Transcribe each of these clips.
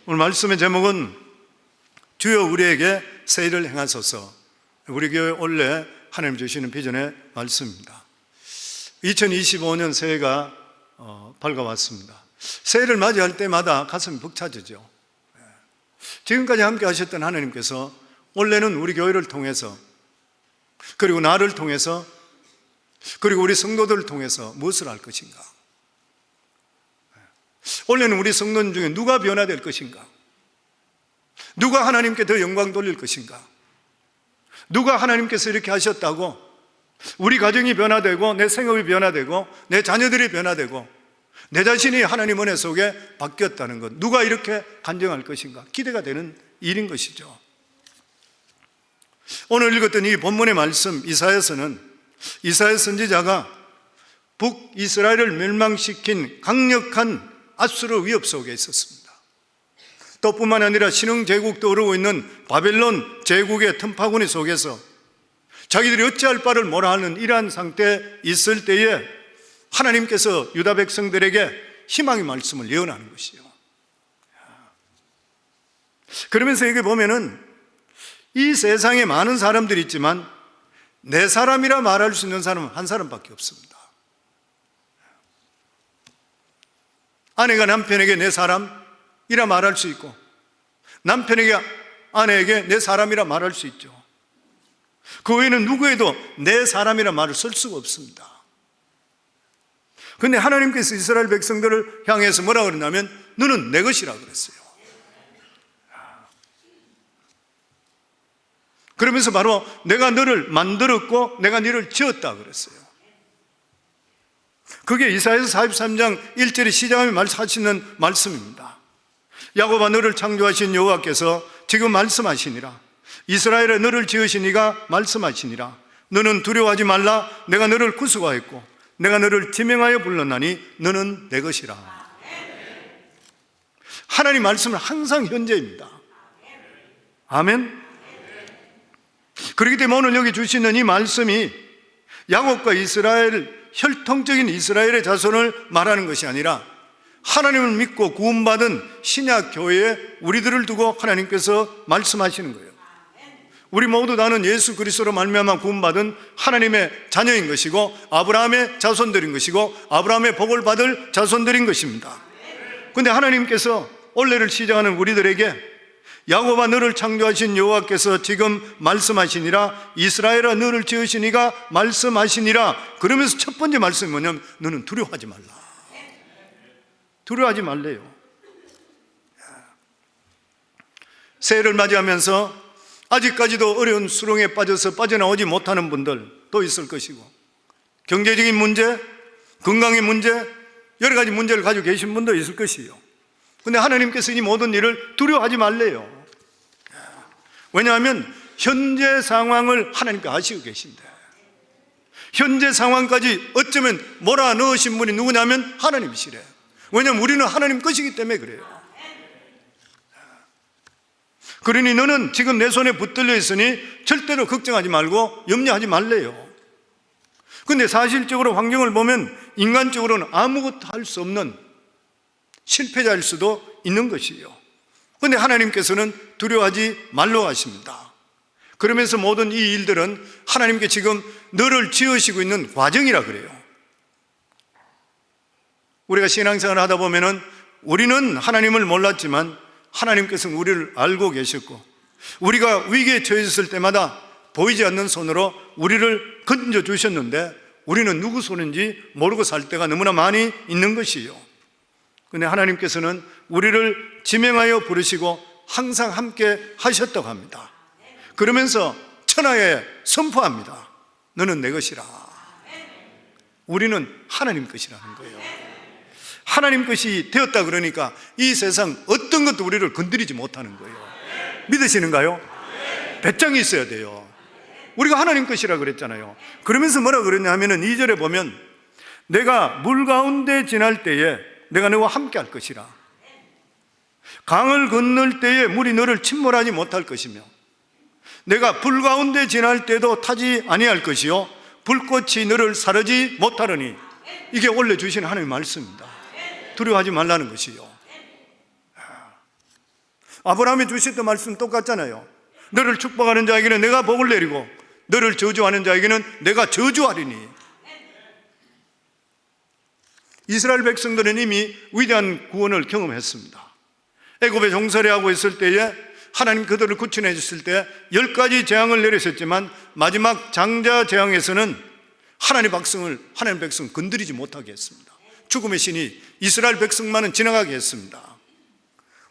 오늘 말씀의 제목은 주여 우리에게 새 일을 행하소서. 우리 교회 원래 하나님 주시는 비전의 말씀입니다. 2025년 새해가 밝아왔습니다. 새해를 맞이할 때마다 가슴이 벅차지죠. 지금까지 함께 하셨던 하나님께서 원래는 우리 교회를 통해서, 그리고 나를 통해서, 그리고 우리 성도들을 통해서 무엇을 할 것인가? 원래는 우리 성도들 중에 누가 변화될 것인가? 누가 하나님께 더 영광 돌릴 것인가? 누가 하나님께서 이렇게 하셨다고 우리 가정이 변화되고 내 생업이 변화되고 내 자녀들이 변화되고 내 자신이 하나님 은혜 속에 바뀌었다는 것, 누가 이렇게 간증할 것인가? 기대가 되는 일인 것이죠. 오늘 읽었던 이 본문의 말씀 이사야서는 이사야 선지자가 북이스라엘을 멸망시킨 강력한 아수르 위협 속에 있었습니다. 또 뿐만 아니라 신흥제국도 오르고 있는 바벨론 제국의 틈파구니 속에서 자기들이 어찌할 바를 몰라 하는 이러한 상태에 있을 때에 하나님께서 유다 백성들에게 희망의 말씀을 예언하는 것이요. 그러면서 여기 보면은 이 세상에 많은 사람들이 있지만 내 사람이라 말할 수 있는 사람은 한 사람밖에 없습니다. 아내가 남편에게 내 사람이라 말할 수 있고, 남편에게 아내에게 내 사람이라 말할 수 있죠. 그 외에는 누구에도 내 사람이라 말을 쓸 수가 없습니다. 그런데 하나님께서 이스라엘 백성들을 향해서 뭐라 그랬냐면 너는 내 것이라 그랬어요. 그러면서 바로 내가 너를 만들었고 내가 너를 지었다 그랬어요. 그게 이사야서 43장 1절에 시작하며 말씀하시는 말씀입니다. 야곱아 너를 창조하신 여호와께서 지금 말씀하시니라. 이스라엘에 너를 지으신 이가 말씀하시니라. 너는 두려워하지 말라. 내가 너를 구속하였고 내가 너를 지명하여 불렀나니 너는 내 것이라. 하나님 말씀은 항상 현재입니다. 아멘. 그렇기 때문에 오늘 여기 주시는 이 말씀이 야곱과 이스라엘, 혈통적인 이스라엘의 자손을 말하는 것이 아니라 하나님을 믿고 구원받은 신약 교회에 우리들을 두고 하나님께서 말씀하시는 거예요. 우리 모두 다는 예수 그리스도로 말미암아 구원받은 하나님의 자녀인 것이고 아브라함의 자손들인 것이고 아브라함의 복을 받을 자손들인 것입니다. 그런데 하나님께서 원래를 시작하는 우리들에게 야곱아 너를 창조하신 여호와께서 지금 말씀하시니라. 이스라엘아 너를 지으신 이가 말씀하시니라. 그러면서 첫 번째 말씀이 뭐냐면 너는 두려워하지 말라. 두려워하지 말래요. 새해를 맞이하면서 아직까지도 어려운 수렁에 빠져서 빠져나오지 못하는 분들도 있을 것이고, 경제적인 문제, 건강의 문제, 여러 가지 문제를 가지고 계신 분도 있을 것이에요. 근데 하나님께서 이 모든 일을 두려워하지 말래요. 왜냐하면 현재 상황을 하나님께 아시고 계신데, 현재 상황까지 어쩌면 몰아넣으신 분이 누구냐면 하나님이시래요. 왜냐하면 우리는 하나님 것이기 때문에 그래요. 그러니 너는 지금 내 손에 붙들려 있으니 절대로 걱정하지 말고 염려하지 말래요. 근데 사실적으로 환경을 보면 인간적으로는 아무것도 할 수 없는 실패자일 수도 있는 것이에요. 그런데 하나님께서는 두려워하지 말라고 하십니다. 그러면서 모든 이 일들은 하나님께 지금 너를 지으시고 있는 과정이라 그래요. 우리가 신앙생활을 하다 보면은 우리는 하나님을 몰랐지만 하나님께서는 우리를 알고 계셨고, 우리가 위기에 처해졌을 때마다 보이지 않는 손으로 우리를 건져주셨는데 우리는 누구 손인지 모르고 살 때가 너무나 많이 있는 것이에요. 그런데 하나님께서는 우리를 지명하여 부르시고 항상 함께 하셨다고 합니다. 그러면서 천하에 선포합니다. 너는 내 것이라. 우리는 하나님 것이라는 거예요. 하나님 것이 되었다 그러니까 이 세상 어떤 것도 우리를 건드리지 못하는 거예요. 믿으시는가요? 배짱이 있어야 돼요. 우리가 하나님 것이라 그랬잖아요. 그러면서 뭐라 그랬냐 하면은 2절에 보면 내가 물 가운데 지날 때에 내가 너와 함께 할 것이라. 강을 건널 때에 물이 너를 침몰하지 못할 것이며 내가 불 가운데 지날 때도 타지 아니할 것이요 불꽃이 너를 사르지 못하려니. 이게 원래 주신 하나님의 말씀입니다. 두려워하지 말라는 것이요. 아브라함이 주셨던 말씀 똑같잖아요. 너를 축복하는 자에게는 내가 복을 내리고 너를 저주하는 자에게는 내가 저주하리니. 이스라엘 백성들은 이미 위대한 구원을 경험했습니다. 애굽에 종살이하고 있을 때에 하나님 그들을 구출해 주실 때 10가지 재앙을 내리셨지만 마지막 장자 재앙에서는 하나님 백성 건드리지 못하게 했습니다. 죽음의 신이 이스라엘 백성만은 지나가게 했습니다.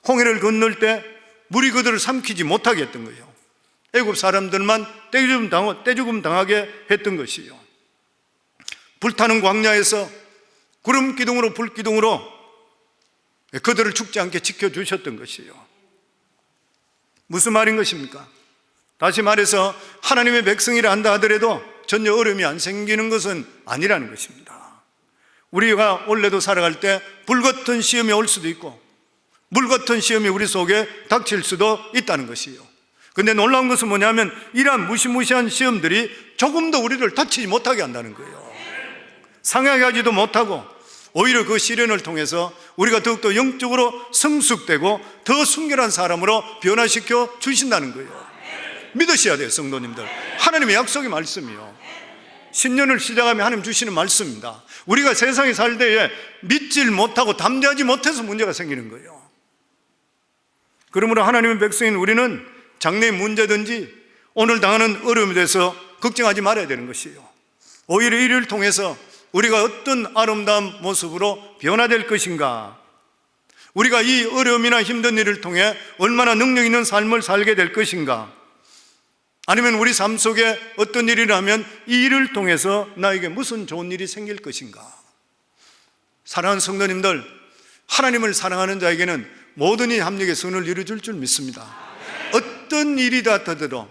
홍해를 건널 때 물이 그들을 삼키지 못하게 했던 거예요. 애굽 사람들만 떼죽음 당하게 했던 것이요. 불타는 광야에서 구름 기둥으로 불 기둥으로 그들을 죽지 않게 지켜주셨던 것이요. 무슨 말인 것입니까? 다시 말해서 하나님의 백성이라 한다 하더라도 전혀 어려움이 안 생기는 것은 아니라는 것입니다. 우리가 원래도 살아갈 때 불같은 시험이 올 수도 있고 물같은 시험이 우리 속에 닥칠 수도 있다는 것이요. 근데 놀라운 것은 뭐냐면 이러한 무시무시한 시험들이 조금 더 우리를 다치지 못하게 한다는 거예요. 상하게 하지도 못하고 오히려 그 시련을 통해서 우리가 더욱더 영적으로 성숙되고 더 순결한 사람으로 변화시켜 주신다는 거예요. 믿으셔야 돼요, 성도님들. 하나님의 약속의 말씀이요. 신년을 시작하면 하나님 주시는 말씀입니다. 우리가 세상에 살 때에 믿질 못하고 담대하지 못해서 문제가 생기는 거예요. 그러므로 하나님의 백성인 우리는 장래의 문제든지 오늘 당하는 어려움에 대해서 걱정하지 말아야 되는 것이에요. 오히려 이를 통해서 우리가 어떤 아름다운 모습으로 변화될 것인가, 우리가 이 어려움이나 힘든 일을 통해 얼마나 능력 있는 삶을 살게 될 것인가, 아니면 우리 삶 속에 어떤 일이 나면 이 일을 통해서 나에게 무슨 좋은 일이 생길 것인가. 사랑하는 성도님들, 하나님을 사랑하는 자에게는 모든 이 합력의 선을 이루어줄 줄 믿습니다. 어떤 일이 닿아도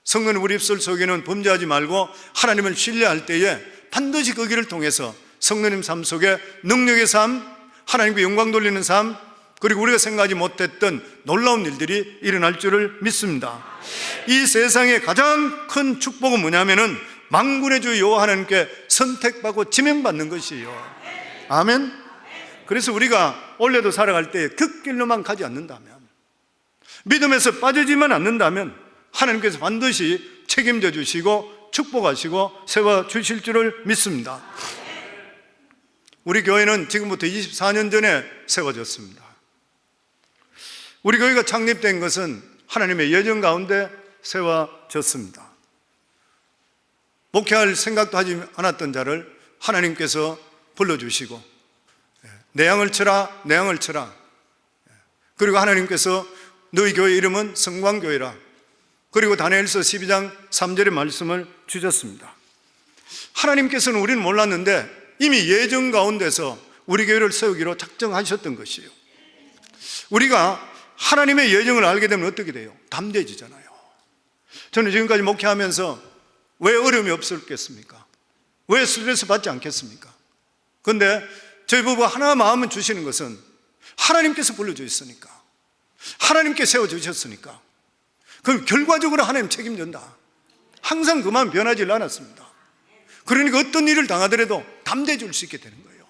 성도님 우리 입술 속에는 범죄하지 말고 하나님을 신뢰할 때에 반드시 그 길을 통해서 성도님 삶 속에 능력의 삶, 하나님께 영광 돌리는 삶, 그리고 우리가 생각하지 못했던 놀라운 일들이 일어날 줄을 믿습니다. 이 세상의 가장 큰 축복은 뭐냐면은 만군의 주 여호와 하나님께 선택받고 지명받는 것이에요. 아멘. 그래서 우리가 원래도 살아갈 때 그 길로만 가지 않는다면, 믿음에서 빠지지만 않는다면 하나님께서 반드시 책임져 주시고 축복하시고 세워주실 줄을 믿습니다. 우리 교회는 지금부터 24년 전에 세워졌습니다. 우리 교회가 창립된 것은 하나님의 예정 가운데 세워졌습니다. 목회할 생각도 하지 않았던 자를 하나님께서 불러주시고 내 양을 쳐라, 내 양을 쳐라. 그리고 하나님께서 너희 교회 이름은 성광교회라. 그리고 다니엘서 12장 3절의 말씀을 주셨습니다. 하나님께서는 우리는 몰랐는데 이미 예정 가운데서 우리 교회를 세우기로 작정하셨던 것이에요. 우리가 하나님의 예정을 알게 되면 어떻게 돼요? 담대해지잖아요. 저는 지금까지 목회하면서 왜 어려움이 없었겠습니까? 왜 스트레스 받지 않겠습니까? 그런데 저희 부부가 하나 마음을 주시는 것은 하나님께서 불러주셨으니까, 하나님께 세워주셨으니까, 그럼 결과적으로 하나님 책임진다. 항상 그 마음 변하지 않았습니다. 그러니까 어떤 일을 당하더라도 담대해질 수 있게 되는 거예요.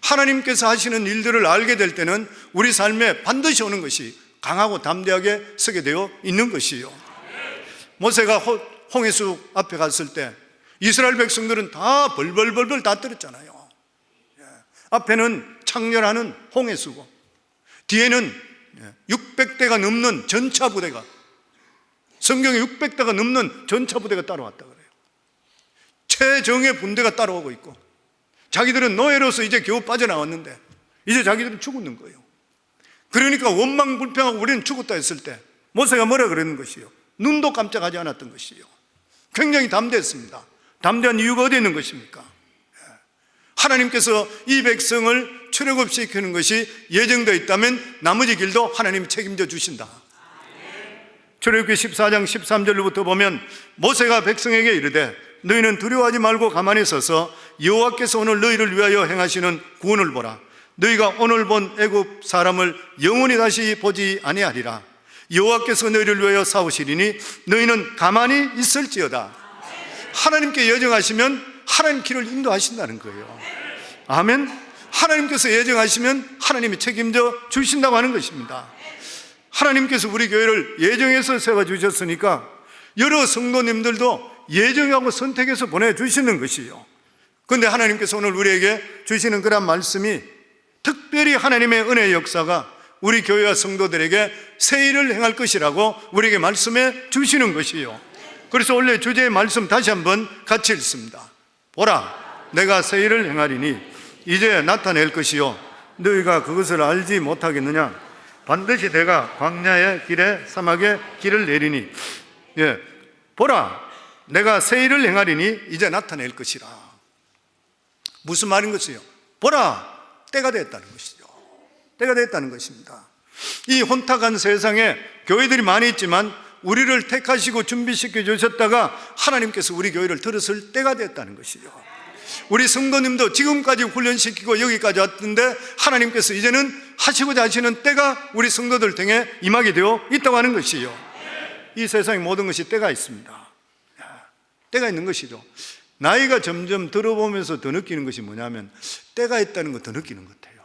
하나님께서 하시는 일들을 알게 될 때는 우리 삶에 반드시 오는 것이 강하고 담대하게 서게 되어 있는 것이에요. 모세가 홍해수 앞에 갔을 때 이스라엘 백성들은 다 벌벌벌벌 다 떨었잖아요. 앞에는 창렬하는 홍해수고 뒤에는 600대가 넘는 전차 부대가, 성경에 600대가 넘는 전차 부대가 따라왔다 그래요. 최정예 군대가 따라오고 있고 자기들은 노예로서 이제 겨우 빠져나왔는데 이제 자기들은 죽는 거예요. 그러니까 원망불평하고 우리는 죽었다 했을 때 모세가 뭐라 그랬는 것이요? 눈도 깜짝하지 않았던 것이요. 굉장히 담대했습니다. 담대한 이유가 어디 있는 것입니까? 하나님께서 이 백성을 출애굽시키는 것이 예정되어 있다면 나머지 길도 하나님이 책임져 주신다. 출애굽기 14장 13절부터 보면 모세가 백성에게 이르되 너희는 두려워하지 말고 가만히 서서 여호와께서 오늘 너희를 위하여 행하시는 구원을 보라. 너희가 오늘 본 애굽 사람을 영원히 다시 보지 아니하리라. 여호와께서 너희를 위하여 싸우시리니 너희는 가만히 있을지어다. 하나님께 예정하시면 하나님 길을 인도하신다는 거예요. 아멘. 하나님께서 예정하시면 하나님이 책임져 주신다고 하는 것입니다. 하나님께서 우리 교회를 예정해서 세워주셨으니까 여러 성도님들도 예정하고 선택해서 보내주시는 것이요. 그런데 하나님께서 오늘 우리에게 주시는 그런 말씀이 특별히 하나님의 은혜의 역사가 우리 교회와 성도들에게 새 일을 행할 것이라고 우리에게 말씀해 주시는 것이요. 그래서 원래 주제의 말씀 다시 한번 같이 읽습니다. 보라, 내가 새 일을 행하리니 이제 나타낼 것이요 너희가 그것을 알지 못하겠느냐. 반드시 내가 광야의 길에 사막의 길을 내리니, 보라, 내가 새 일을 행하리니 이제 나타낼 것이라. 무슨 말인 것이요? 보라, 때가 됐다는 것이죠. 때가 됐다는 것입니다. 이 혼탁한 세상에 교회들이 많이 있지만 우리를 택하시고 준비시켜 주셨다가 하나님께서 우리 교회를 들었을 때가 됐다는 것이죠. 우리 성도님도 지금까지 훈련시키고 여기까지 왔는데 하나님께서 이제는 하시고자 하시는 때가 우리 성도들 등에 임하게 되어 있다고 하는 것이요. 이 세상의 모든 것이 때가 있습니다. 때가 있는 것이죠. 나이가 점점 들어보면서 더 느끼는 것이 뭐냐면 때가 있다는 거 더 느끼는 것 같아요.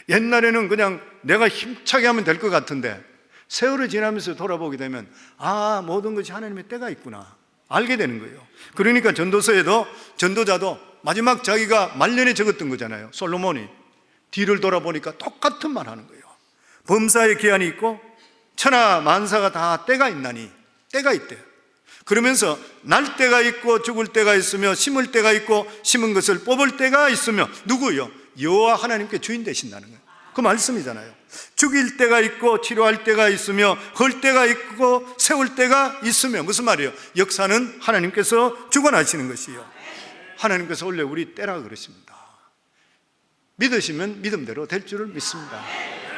옛날에는 그냥 내가 힘차게 하면 될 것 같은데 세월이 지나면서 돌아보게 되면 모든 것이 하나님의 때가 있구나 알게 되는 거예요. 그러니까 전도서에도 전도자도 마지막 자기가 말년에 적었던 거잖아요. 솔로몬이 뒤를 돌아보니까 똑같은 말 하는 거예요. 범사의 기한이 있고 천하 만사가 다 때가 있나니, 때가 있대요. 그러면서 날 때가 있고 죽을 때가 있으며 심을 때가 있고 심은 것을 뽑을 때가 있으며 누구요? 여호와 하나님께 주인 되신다는 거예요. 그 말씀이잖아요. 죽일 때가 있고 치료할 때가 있으며 헐 때가 있고 세울 때가 있으며, 무슨 말이에요? 역사는 하나님께서 주관하시는 것이요. 하나님께서 원래 우리 때라 그러십니다. 믿으시면 믿음대로 될 줄을 믿습니다.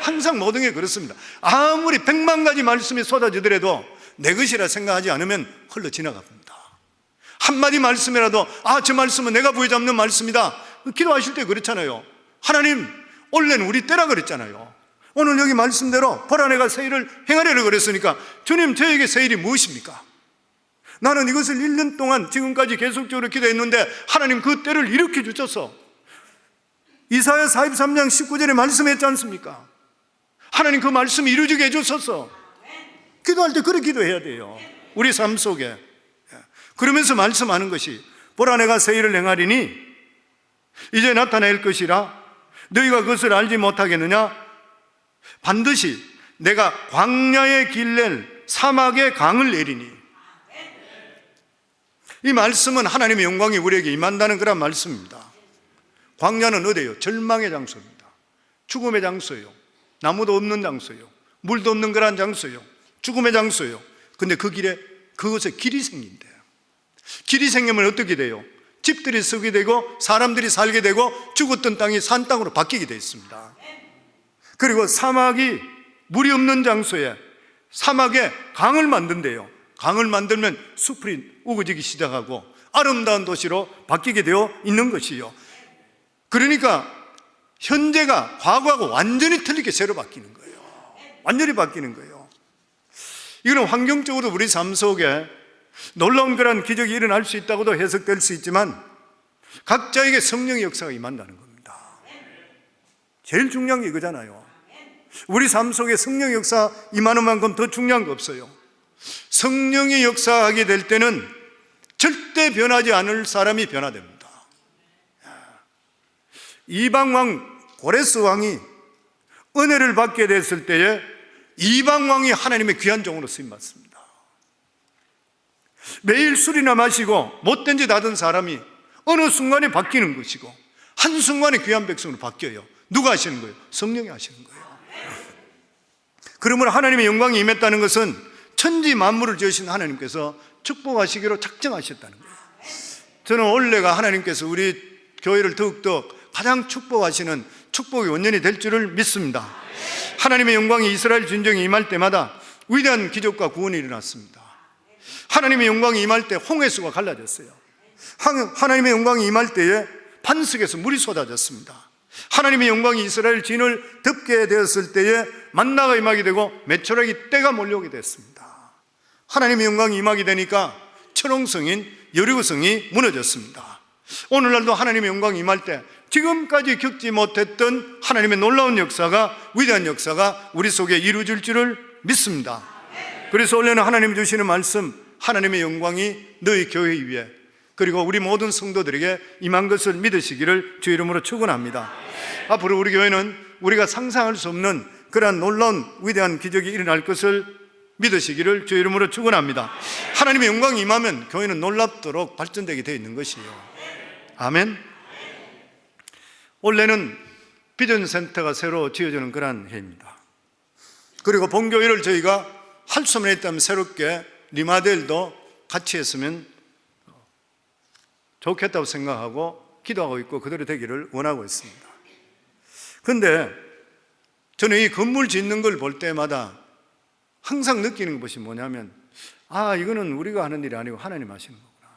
항상 모든 게 그렇습니다. 아무리 100만 가지 말씀이 쏟아지더라도 내 것이라 생각하지 않으면 흘러 지나갑니다. 한마디 말씀이라도 저 말씀은 내가 부여잡는 말씀이다, 기도하실 때 그렇잖아요. 하나님, 원래는 우리 때라 그랬잖아요. 오늘 여기 말씀대로 보라, 내가 새 일을 행하려고 그랬으니까 주님, 저에게 새 일이 무엇입니까? 나는 이것을 1년 동안 지금까지 계속적으로 기도했는데 하나님 그 때를 일으켜 주셔서 이사야 43장 19절에 말씀했지 않습니까? 하나님 그 말씀 이루어지게 해주셔서 기도할 때 그렇게 기도해야 돼요. 우리 삶 속에. 그러면서 말씀하는 것이 보라, 내가 새 일을 행하리니 이제 나타낼 것이라 너희가 그것을 알지 못하겠느냐. 반드시 내가 광야의 길낼 사막의 강을 내리니. 이 말씀은 하나님의 영광이 우리에게 임한다는 그런 말씀입니다. 광야는 어디예요? 절망의 장소입니다. 죽음의 장소예요. 나무도 없는 장소예요. 물도 없는 그런 장소예요. 죽음의 장소예요. 근데 그 길에 그것에 길이 생긴대요. 길이 생기면 어떻게 돼요? 집들이 서게 되고 사람들이 살게 되고 죽었던 땅이 산 땅으로 바뀌게 되어 있습니다. 그리고 사막이 물이 없는 장소에 사막에 강을 만든대요. 강을 만들면 숲이 우거지기 시작하고 아름다운 도시로 바뀌게 되어 있는 것이요. 그러니까 현재가 과거하고 완전히 틀리게 새로 바뀌는 거예요. 완전히 바뀌는 거예요. 이거는 환경적으로 우리 삶 속에 놀라운 그런 기적이 일어날 수 있다고도 해석될 수 있지만 각자에게 성령의 역사가 임한다는 겁니다. 제일 중요한 게 이거잖아요. 우리 삶 속에 성령의 역사 임하는 만큼 더 중요한 거 없어요. 성령이 역사하게 될 때는 절대 변하지 않을 사람이 변화됩니다. 이방왕 고레스 왕이 은혜를 받게 됐을 때에 이방왕이 하나님의 귀한 종으로 쓰임받습니다. 매일 술이나 마시고 못된 짓 하던 사람이 어느 순간에 바뀌는 것이고 한순간에 귀한 백성으로 바뀌어요. 누가 하시는 거예요? 성령이 하시는 거예요. 그러므로 하나님의 영광이 임했다는 것은 천지 만물을 지으신 하나님께서 축복하시기로 작정하셨다는 거예요. 저는 원래가 하나님께서 우리 교회를 더욱더 가장 축복하시는 축복의 원년이 될 줄을 믿습니다. 하나님의 영광이 이스라엘 진정에 임할 때마다 위대한 기적과 구원이 일어났습니다. 하나님의 영광이 임할 때 홍해수가 갈라졌어요. 하나님의 영광이 임할 때에 반석에서 물이 쏟아졌습니다. 하나님의 영광이 이스라엘 진을 덮게 되었을 때에 만나가 임하게 되고 메추라기 떼가 몰려오게 됐습니다. 하나님의 영광이 임하게 되니까 천홍성인 여리고성이 무너졌습니다. 오늘날도 하나님의 영광이 임할 때 지금까지 겪지 못했던 하나님의 놀라운 역사가, 위대한 역사가 우리 속에 이루어질 줄을 믿습니다. 그래서 원래는 하나님 주시는 말씀, 하나님의 영광이 너희 교회 위에, 그리고 우리 모든 성도들에게 임한 것을 믿으시기를 주 이름으로 축원합니다. 앞으로 우리 교회는 우리가 상상할 수 없는 그러한 놀라운 위대한 기적이 일어날 것을 믿으시기를 주 이름으로 축원합니다. 하나님의 영광이 임하면 교회는 놀랍도록 발전되게 되어 있는 것이에요. 아멘. 올해는 비전 센터가 새로 지어지는 그러한 해입니다. 그리고 본교회를 저희가 할 수만 있다면 새롭게 리마델도 같이 했으면 좋겠다고 생각하고 기도하고 있고 그대로 되기를 원하고 있습니다. 그런데 저는 이 건물 짓는 걸 볼 때마다 항상 느끼는 것이 뭐냐면, 이거는 우리가 하는 일이 아니고 하나님 하시는 거구나.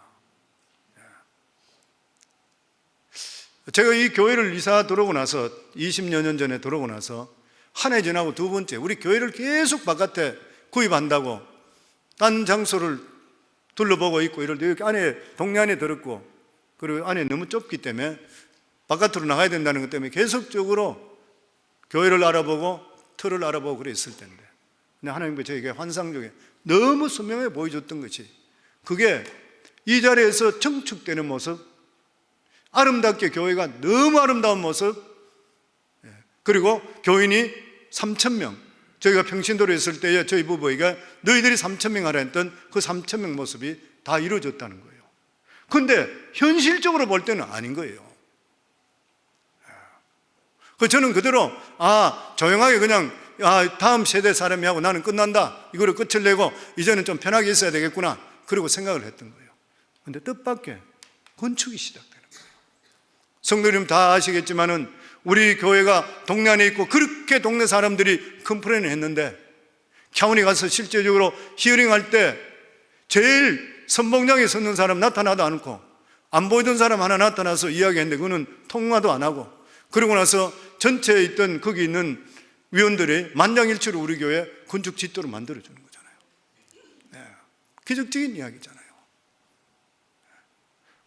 제가 이 교회를 이사 들어오고 나서 20여 년 전에 들어오고 나서 한 해 지나고 두 번째, 우리 교회를 계속 바깥에 구입한다고 딴 장소를 둘러보고 있고 이럴 때 여기 안에, 동네 안에 들었고, 그리고 안에 너무 좁기 때문에 바깥으로 나가야 된다는 것 때문에 계속적으로 교회를 알아보고 틀을 알아보고 그랬을 텐데, 근데 하나님께서 저에게 환상 중에 너무 선명하게 보여줬던 것이, 그게 이 자리에서 청축되는 모습, 아름답게 교회가 너무 아름다운 모습, 그리고 교인이 3,000명, 저희가 평신도로 했을 때에 저희 부부에게 너희들이 3,000명 하라 했던 그 3,000명 모습이 다 이루어졌다는 거예요. 그런데 현실적으로 볼 때는 아닌 거예요. 저는 그대로 조용하게 그냥 다음 세대 사람이 하고 나는 끝난다, 이거를 끝을 내고 이제는 좀 편하게 있어야 되겠구나, 그러고 생각을 했던 거예요. 그런데 뜻밖의 건축이 시작되는 거예요. 성도님 다 아시겠지만은 우리 교회가 동네 안에 있고 그렇게 동네 사람들이 컴플레인을 했는데, 캬운이 가서 실제적으로 히어링할 때 제일 선봉장에 섰는 사람 나타나도 않고 안 보이던 사람 하나 나타나서 이야기했는데 그거는 통화도 안 하고, 그러고 나서 전체에 있던 거기 있는 위원들이 만장일치로 우리 교회 건축 지도를 만들어주는 거잖아요. 기적적인 이야기잖아요.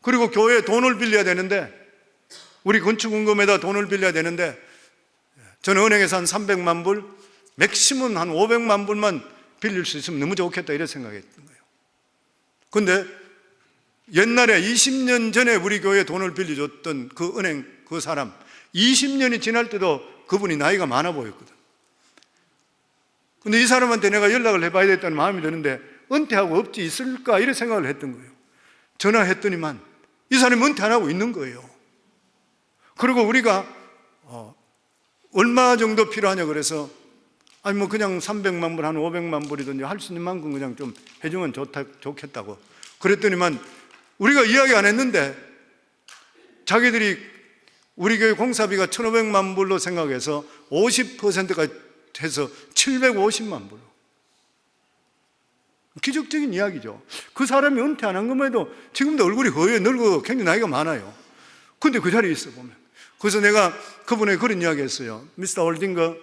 그리고 교회에 돈을 빌려야 되는데, 우리 건축원금에다 돈을 빌려야 되는데, 저는 은행에서 한 300만 불, 맥시멈 한 500만 불만 빌릴 수 있으면 너무 좋겠다, 이런 생각했던 거예요. 근데 옛날에 20년 전에 우리 교회에 돈을 빌려줬던 그 은행 그 사람, 20년이 지날 때도 그분이 나이가 많아 보였거든. 근데 이 사람한테 내가 연락을 해봐야 되겠다는 마음이 드는데, 은퇴하고 없지 있을까, 이런 생각을 했던 거예요. 전화했더니만 이 사람이 은퇴 안 하고 있는 거예요. 그리고 우리가 얼마 정도 필요하냐 그래서, 뭐 그냥 300만 불, 한 500만 불이든지 할 수 있는 만큼 그냥 좀 해주면 좋겠다고 그랬더니만, 우리가 이야기 안 했는데 자기들이 우리 교회 공사비가 1,500만 불로 생각해서 50%가 해서 750만 불로. 기적적인 이야기죠. 그 사람이 은퇴 안 한 것만 해도 지금도 얼굴이 허해, 늙고 굉장히 나이가 많아요. 근데 그 자리에 있어 보면, 그래서 내가 그분에게 그런 이야기 했어요. 미스터 올딩거,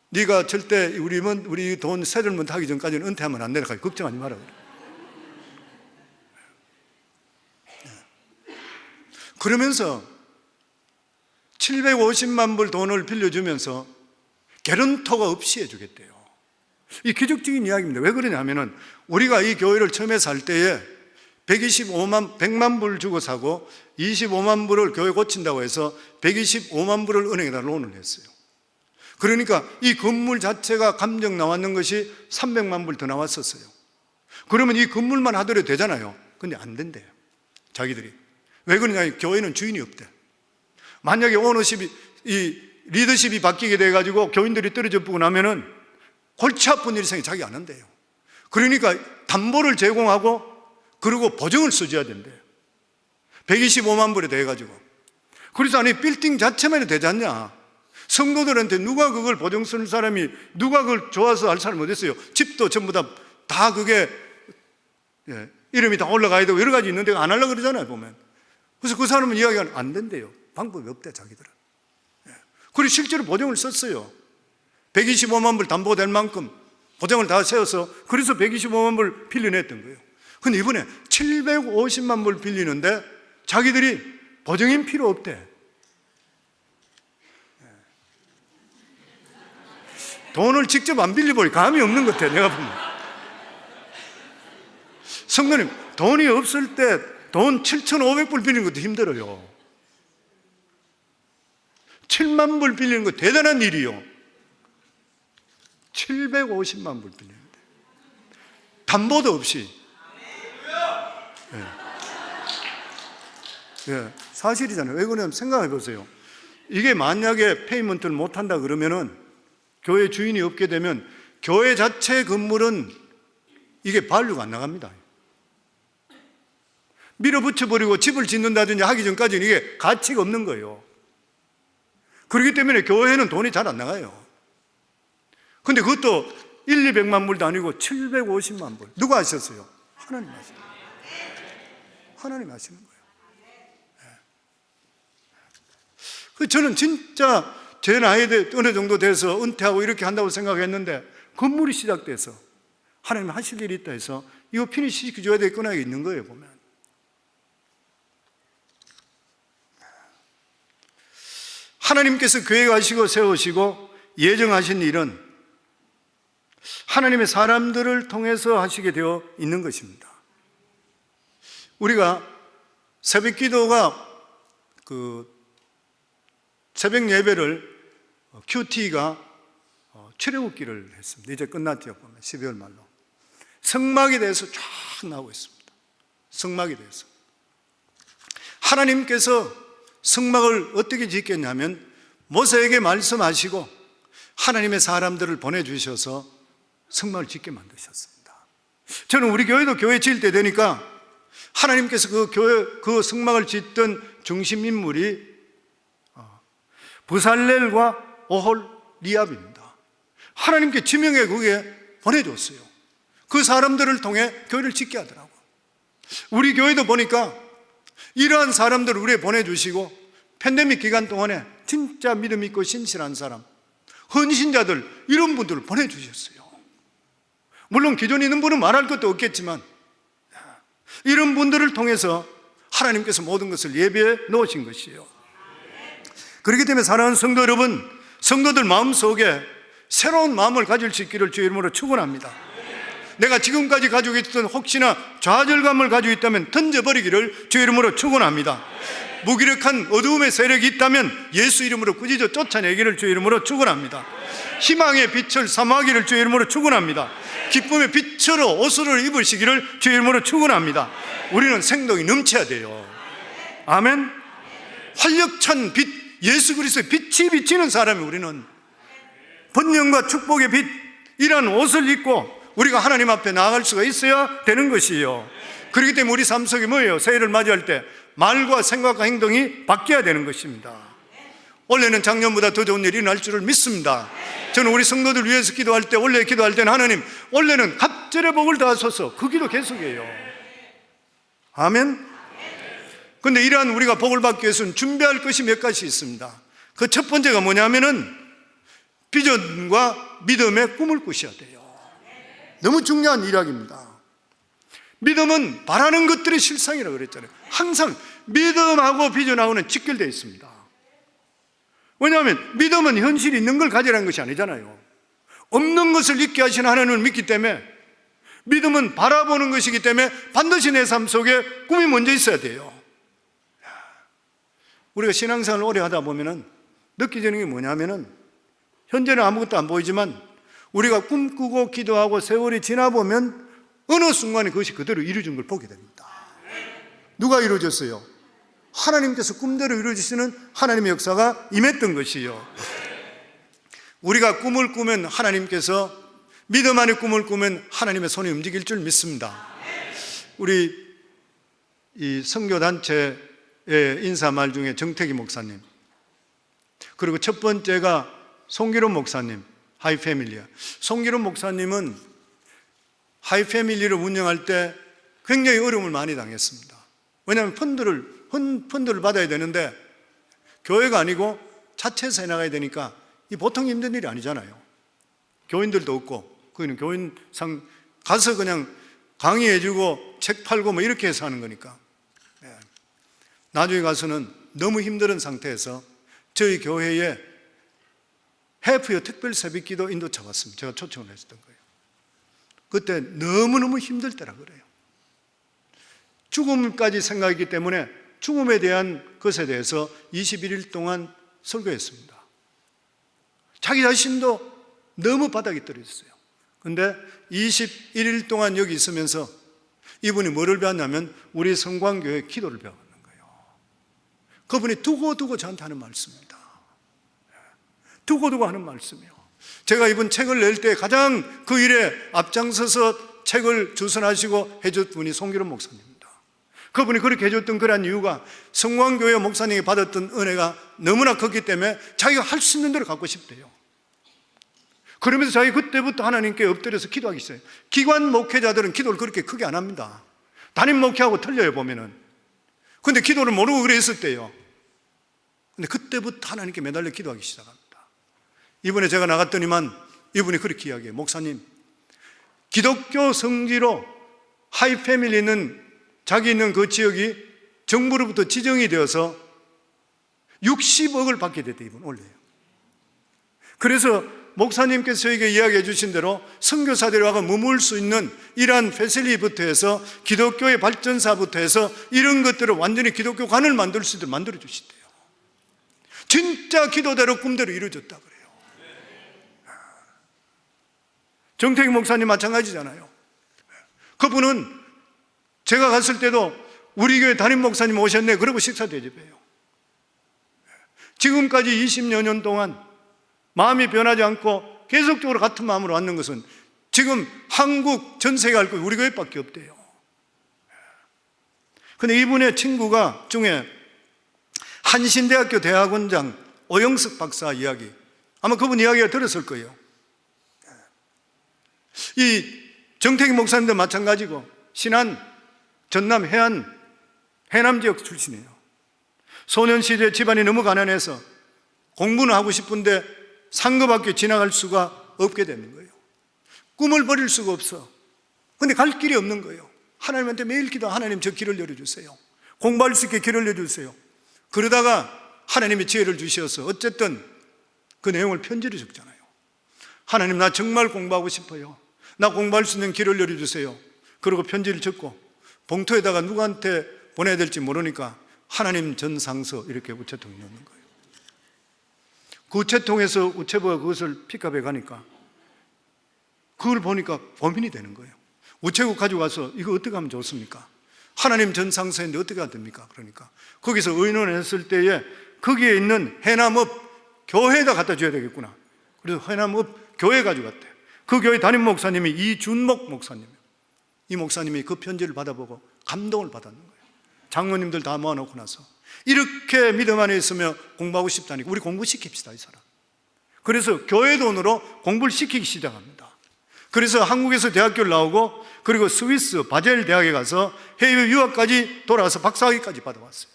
네가 절대 우리 돈 세들먼트 하기 전까지는 은퇴하면 안 되니까 걱정하지 마라. 그러면서 750만 불 돈을 빌려주면서 개런터가 없이 해주겠대요. 이 기적적인 이야기입니다. 왜 그러냐면은, 우리가 이 교회를 처음에 살 때에 100만 불 주고 사고 25만 불을 교회 고친다고 해서 125만 불을 은행에다 론을 했어요. 그러니까 이 건물 자체가 감정 나왔는 것이 300만 불 더 나왔었어요. 그러면 이 건물만 하더라도 되잖아요. 근데 안 된대요, 자기들이. 왜 그러냐, 교회는 주인이 없대. 만약에 오너십이, 이 리더십이 바뀌게 돼가지고 교인들이 떨어져 보고 나면은 골치 아픈 일이 생겨 자기 안 한대요. 그러니까 담보를 제공하고 그리고 보증을 써줘야 된대요. 125만 불에 대해가지고. 그래서 아니, 빌딩 자체만 해도 되지 않냐. 성도들한테 누가 그걸 보증 쓰는 사람이, 누가 그걸 좋아서 할 사람이 어디 있어요. 집도 전부 다 그게 이름이 다 올라가야 되고 여러 가지 있는데 안 하려고 그러잖아요, 보면. 그래서 그 사람은 이야기가 안 된대요. 방법이 없대, 자기들은. 그리고 실제로 보증을 썼어요. 125만 불 담보될 만큼 보증을 다 세워서, 그래서 125만 불 빌려냈던 거예요. 근데 이번에 750만 불 빌리는데 자기들이 보증인 필요 없대. 돈을 직접 안 빌려볼 감이 없는 것 같아, 내가 보면. 성도님, 돈이 없을 때 돈 7,500불 빌리는 것도 힘들어요. 7만 불 빌리는 거 대단한 일이요. 750만 불 빌리는데 담보도 없이. 사실이잖아요. 왜 그러냐면 생각해 보세요. 이게 만약에 페이먼트를 못한다 그러면은 교회 주인이 없게 되면 교회 자체 건물은 이게 밸류가 안 나갑니다. 밀어붙여버리고 집을 짓는다든지 하기 전까지는 이게 가치가 없는 거예요. 그렇기 때문에 교회는 돈이 잘 안 나가요. 근데 그것도 1, 200만 불도 아니고 750만 불. 누가 하셨어요? 하나님 하시는 거예요. 하나님 하시는 거예요. 저는 진짜 제 나이에 어느 정도 돼서 은퇴하고 이렇게 한다고 생각했는데 건물이 시작돼서 하나님 하실 일이 있다 해서 이거 피니시 시켜줘야 되겠구나 있는 거예요, 보면. 하나님께서 계획하시고 세우시고 예정하신 일은 하나님의 사람들을 통해서 하시게 되어 있는 것입니다. 우리가 새벽 기도가 새벽 예배를 QT가 출애굽기를 했습니다. 이제 끝났죠, 보면 12월 말로. 성막에 대해서 쫙 나오고 있습니다. 성막에 대해서. 하나님께서 성막을 어떻게 짓겠냐면 모세에게 말씀하시고 하나님의 사람들을 보내주셔서 성막을 짓게 만드셨습니다. 저는 우리 교회도 교회 지을 때 되니까 하나님께서 그 성막을 짓던 중심 인물이 브살렐과 오홀리압입니다. 하나님께 지명해 그게 보내줬어요. 그 사람들을 통해 교회를 짓게 하더라고요. 우리 교회도 보니까 이러한 사람들을 우리에 보내주시고 팬데믹 기간 동안에 진짜 믿음 있고 신실한 사람, 헌신자들 이런 분들을 보내주셨어요. 물론 기존에 있는 분은 말할 것도 없겠지만 이런 분들을 통해서 하나님께서 모든 것을 예배해 놓으신 것이에요. 그렇기 때문에 사랑하는 성도 여러분, 성도들 마음속에 새로운 마음을 가질 수 있기를 주의 이름으로 축원합니다. 내가 지금까지 가지고 있던 혹시나 좌절감을 가지고 있다면 던져버리기를 주의 이름으로 축원합니다. 무기력한 어두움의 세력이 있다면 예수 이름으로 꾸짖어 쫓아내기를 주의 이름으로 축원합니다. 희망의 빛을 사모하기를 주의 이름으로 축원합니다. 기쁨의 빛으로 옷을 입으시기를 주의 이름으로 축원합니다. 우리는 생동이 넘쳐야 돼요. 아멘. 활력찬 빛, 예수 그리스도의 빛이 비치는 사람이 우리는 번영과 축복의 빛이라는 옷을 입고 우리가 하나님 앞에 나아갈 수가 있어야 되는 것이에요. 그렇기 때문에 우리 삶 속에 뭐예요? 새해를 맞이할 때 말과 생각과 행동이 바뀌어야 되는 것입니다. 올해는 작년보다 더 좋은 일이 날 줄을 믿습니다. 저는 우리 성도들 위해서 기도할 때, 원래 기도할 때는 하나님, 올해는 갑절의 복을 다하소서, 그 기도 계속해요. 아멘. 그런데 이러한 우리가 복을 받기 위해서는 준비할 것이 몇 가지 있습니다. 그 첫 번째가 뭐냐면은 비전과 믿음의 꿈을 꾸셔야 돼요. 너무 중요한 일학입니다. 믿음은 바라는 것들의 실상이라고 그랬잖아요. 항상 믿음하고 비전하고는 직결되어 있습니다. 왜냐하면 믿음은 현실이 있는 걸 가지라는 것이 아니잖아요. 없는 것을 있게 하시는 하나님을 믿기 때문에 믿음은 바라보는 것이기 때문에 반드시 내 삶 속에 꿈이 먼저 있어야 돼요. 우리가 신앙생활을 오래 하다 보면은 느끼지는 게 뭐냐면은 현재는 아무것도 안 보이지만 우리가 꿈꾸고 기도하고 세월이 지나보면 어느 순간에 그것이 그대로 이루어진 걸 보게 됩니다. 누가 이루어졌어요? 하나님께서 꿈대로 이루어지시는 하나님의 역사가 임했던 것이요. 우리가 꿈을 꾸면 하나님께서, 믿음 안에 꿈을 꾸면 하나님의 손이 움직일 줄 믿습니다. 우리 이 선교단체의 인사말 중에 정태기 목사님, 그리고 첫 번째가 송기론 목사님, 하이패밀리야. 송기론 목사님은 하이패밀리를 운영할 때 굉장히 어려움을 많이 당했습니다. 왜냐하면 펀드를 받아야 되는데 교회가 아니고 자체에서 해나가야 되니까 이 보통 힘든 일이 아니잖아요. 교인들도 없고, 그는 교인상 가서 그냥 강의해주고 책 팔고 뭐 이렇게 해서 하는 거니까. 나중에 가서는 너무 힘든 상태에서 저희 교회에 해프여 특별 새벽기도 인도차 왔습니다. 제가 초청을 했었던 거예요. 그때 너무너무 힘들 때라 그래요. 죽음까지 생각했기 때문에 죽음에 대한 것에 대해서 21일 동안 설교했습니다. 자기 자신도 너무 바닥에 떨어졌어요. 근데 21일 동안 여기 있으면서 이분이 뭐를 배웠냐면 우리 성광교회 기도를 배웠는 거예요. 그분이 두고두고 저한테 하는 말씀입니다. 두고두고 하는 말씀이요. 제가 이분 책을 낼 때 가장 그 일에 앞장서서 책을 주선하시고 해줬던 분이 송기론 목사님입니다. 그분이 그렇게 해줬던 그런 이유가 성광교회 목사님이 받았던 은혜가 너무나 컸기 때문에 자기가 할 수 있는 대로 갖고 싶대요. 그러면서 자기 그때부터 하나님께 엎드려서 기도하기 시작해요. 기관 목회자들은 기도를 그렇게 크게 안 합니다. 담임 목회하고 틀려요, 보면은. 근데 기도를 모르고 그랬었대요. 근데 그때부터 하나님께 매달려 기도하기 시작합니다. 이번에 제가 나갔더니만 이분이 그렇게 이야기해요. 목사님, 기독교 성지로 하이패밀리는 자기 있는 그 지역이 정부로부터 지정이 되어서 60억을 받게 됐대, 이분 원래요. 그래서 목사님께서 저에게 이야기해 주신 대로 선교사들이 와서 머물 수 있는 이러한 패실리부터 해서 기독교의 발전사부터 해서 이런 것들을 완전히 기독교관을 만들 수 있도록 만들어 주시대요. 진짜 기도대로 꿈대로 이루어졌다 그래요. 정태기 목사님 마찬가지잖아요. 그분은 제가 갔을 때도 우리 교회 담임 목사님 오셨네 그러고 식사 대접해요. 지금까지 20여 년 동안 마음이 변하지 않고 계속적으로 같은 마음으로 왔는 것은 지금 한국 전 세계 할 거 우리 교회밖에 없대요. 근데 이분의 친구가 중에 한신대학교 대학원장 오영석 박사 이야기, 아마 그분 이야기가 들었을 거예요. 이 정태기 목사님도 마찬가지고 신안, 전남, 해남 지역 출신이에요. 소년 시절에 집안이 너무 가난해서 공부는 하고 싶은데 상급학교 지나갈 수가 없게 되는 거예요. 꿈을 버릴 수가 없어. 근데 갈 길이 없는 거예요. 하나님한테 매일 기도, 하나님 저 길을 열어주세요. 공부할 수 있게 길을 열어주세요. 그러다가 하나님이 지혜를 주셔서 어쨌든 그 내용을 편지로 적잖아요. 하나님, 나 정말 공부하고 싶어요. 나 공부할 수 있는 길을 열어주세요. 그리고 편지를 적고 봉투에다가 누구한테 보내야 될지 모르니까 하나님 전상서 이렇게 우체통에 넣는 거예요. 그 우체통에서 우체부가 그것을 픽업해 가니까 그걸 보니까 고민이 되는 거예요. 우체국 가지고 가서 이거 어떻게 하면 좋습니까? 하나님 전상서인데 어떻게 해야 됩니까? 그러니까 거기서 의논했을 때에 거기에 있는 해남읍 교회에다 갖다 줘야 되겠구나. 그래서 해남읍 교회 가지고 갔대요. 그 교회 담임 목사님이 이준목 목사님이에요. 이 목사님이 그 편지를 받아보고 감동을 받았는 거예요. 장로님들 다 모아놓고 나서 이렇게 믿음 안에 있으며 공부하고 싶다니까 우리 공부시킵시다, 이 사람. 그래서 교회 돈으로 공부를 시키기 시작합니다. 그래서 한국에서 대학교를 나오고 그리고 스위스 바젤 대학에 가서 해외 유학까지 돌아와서 박사학위까지 받아왔어요.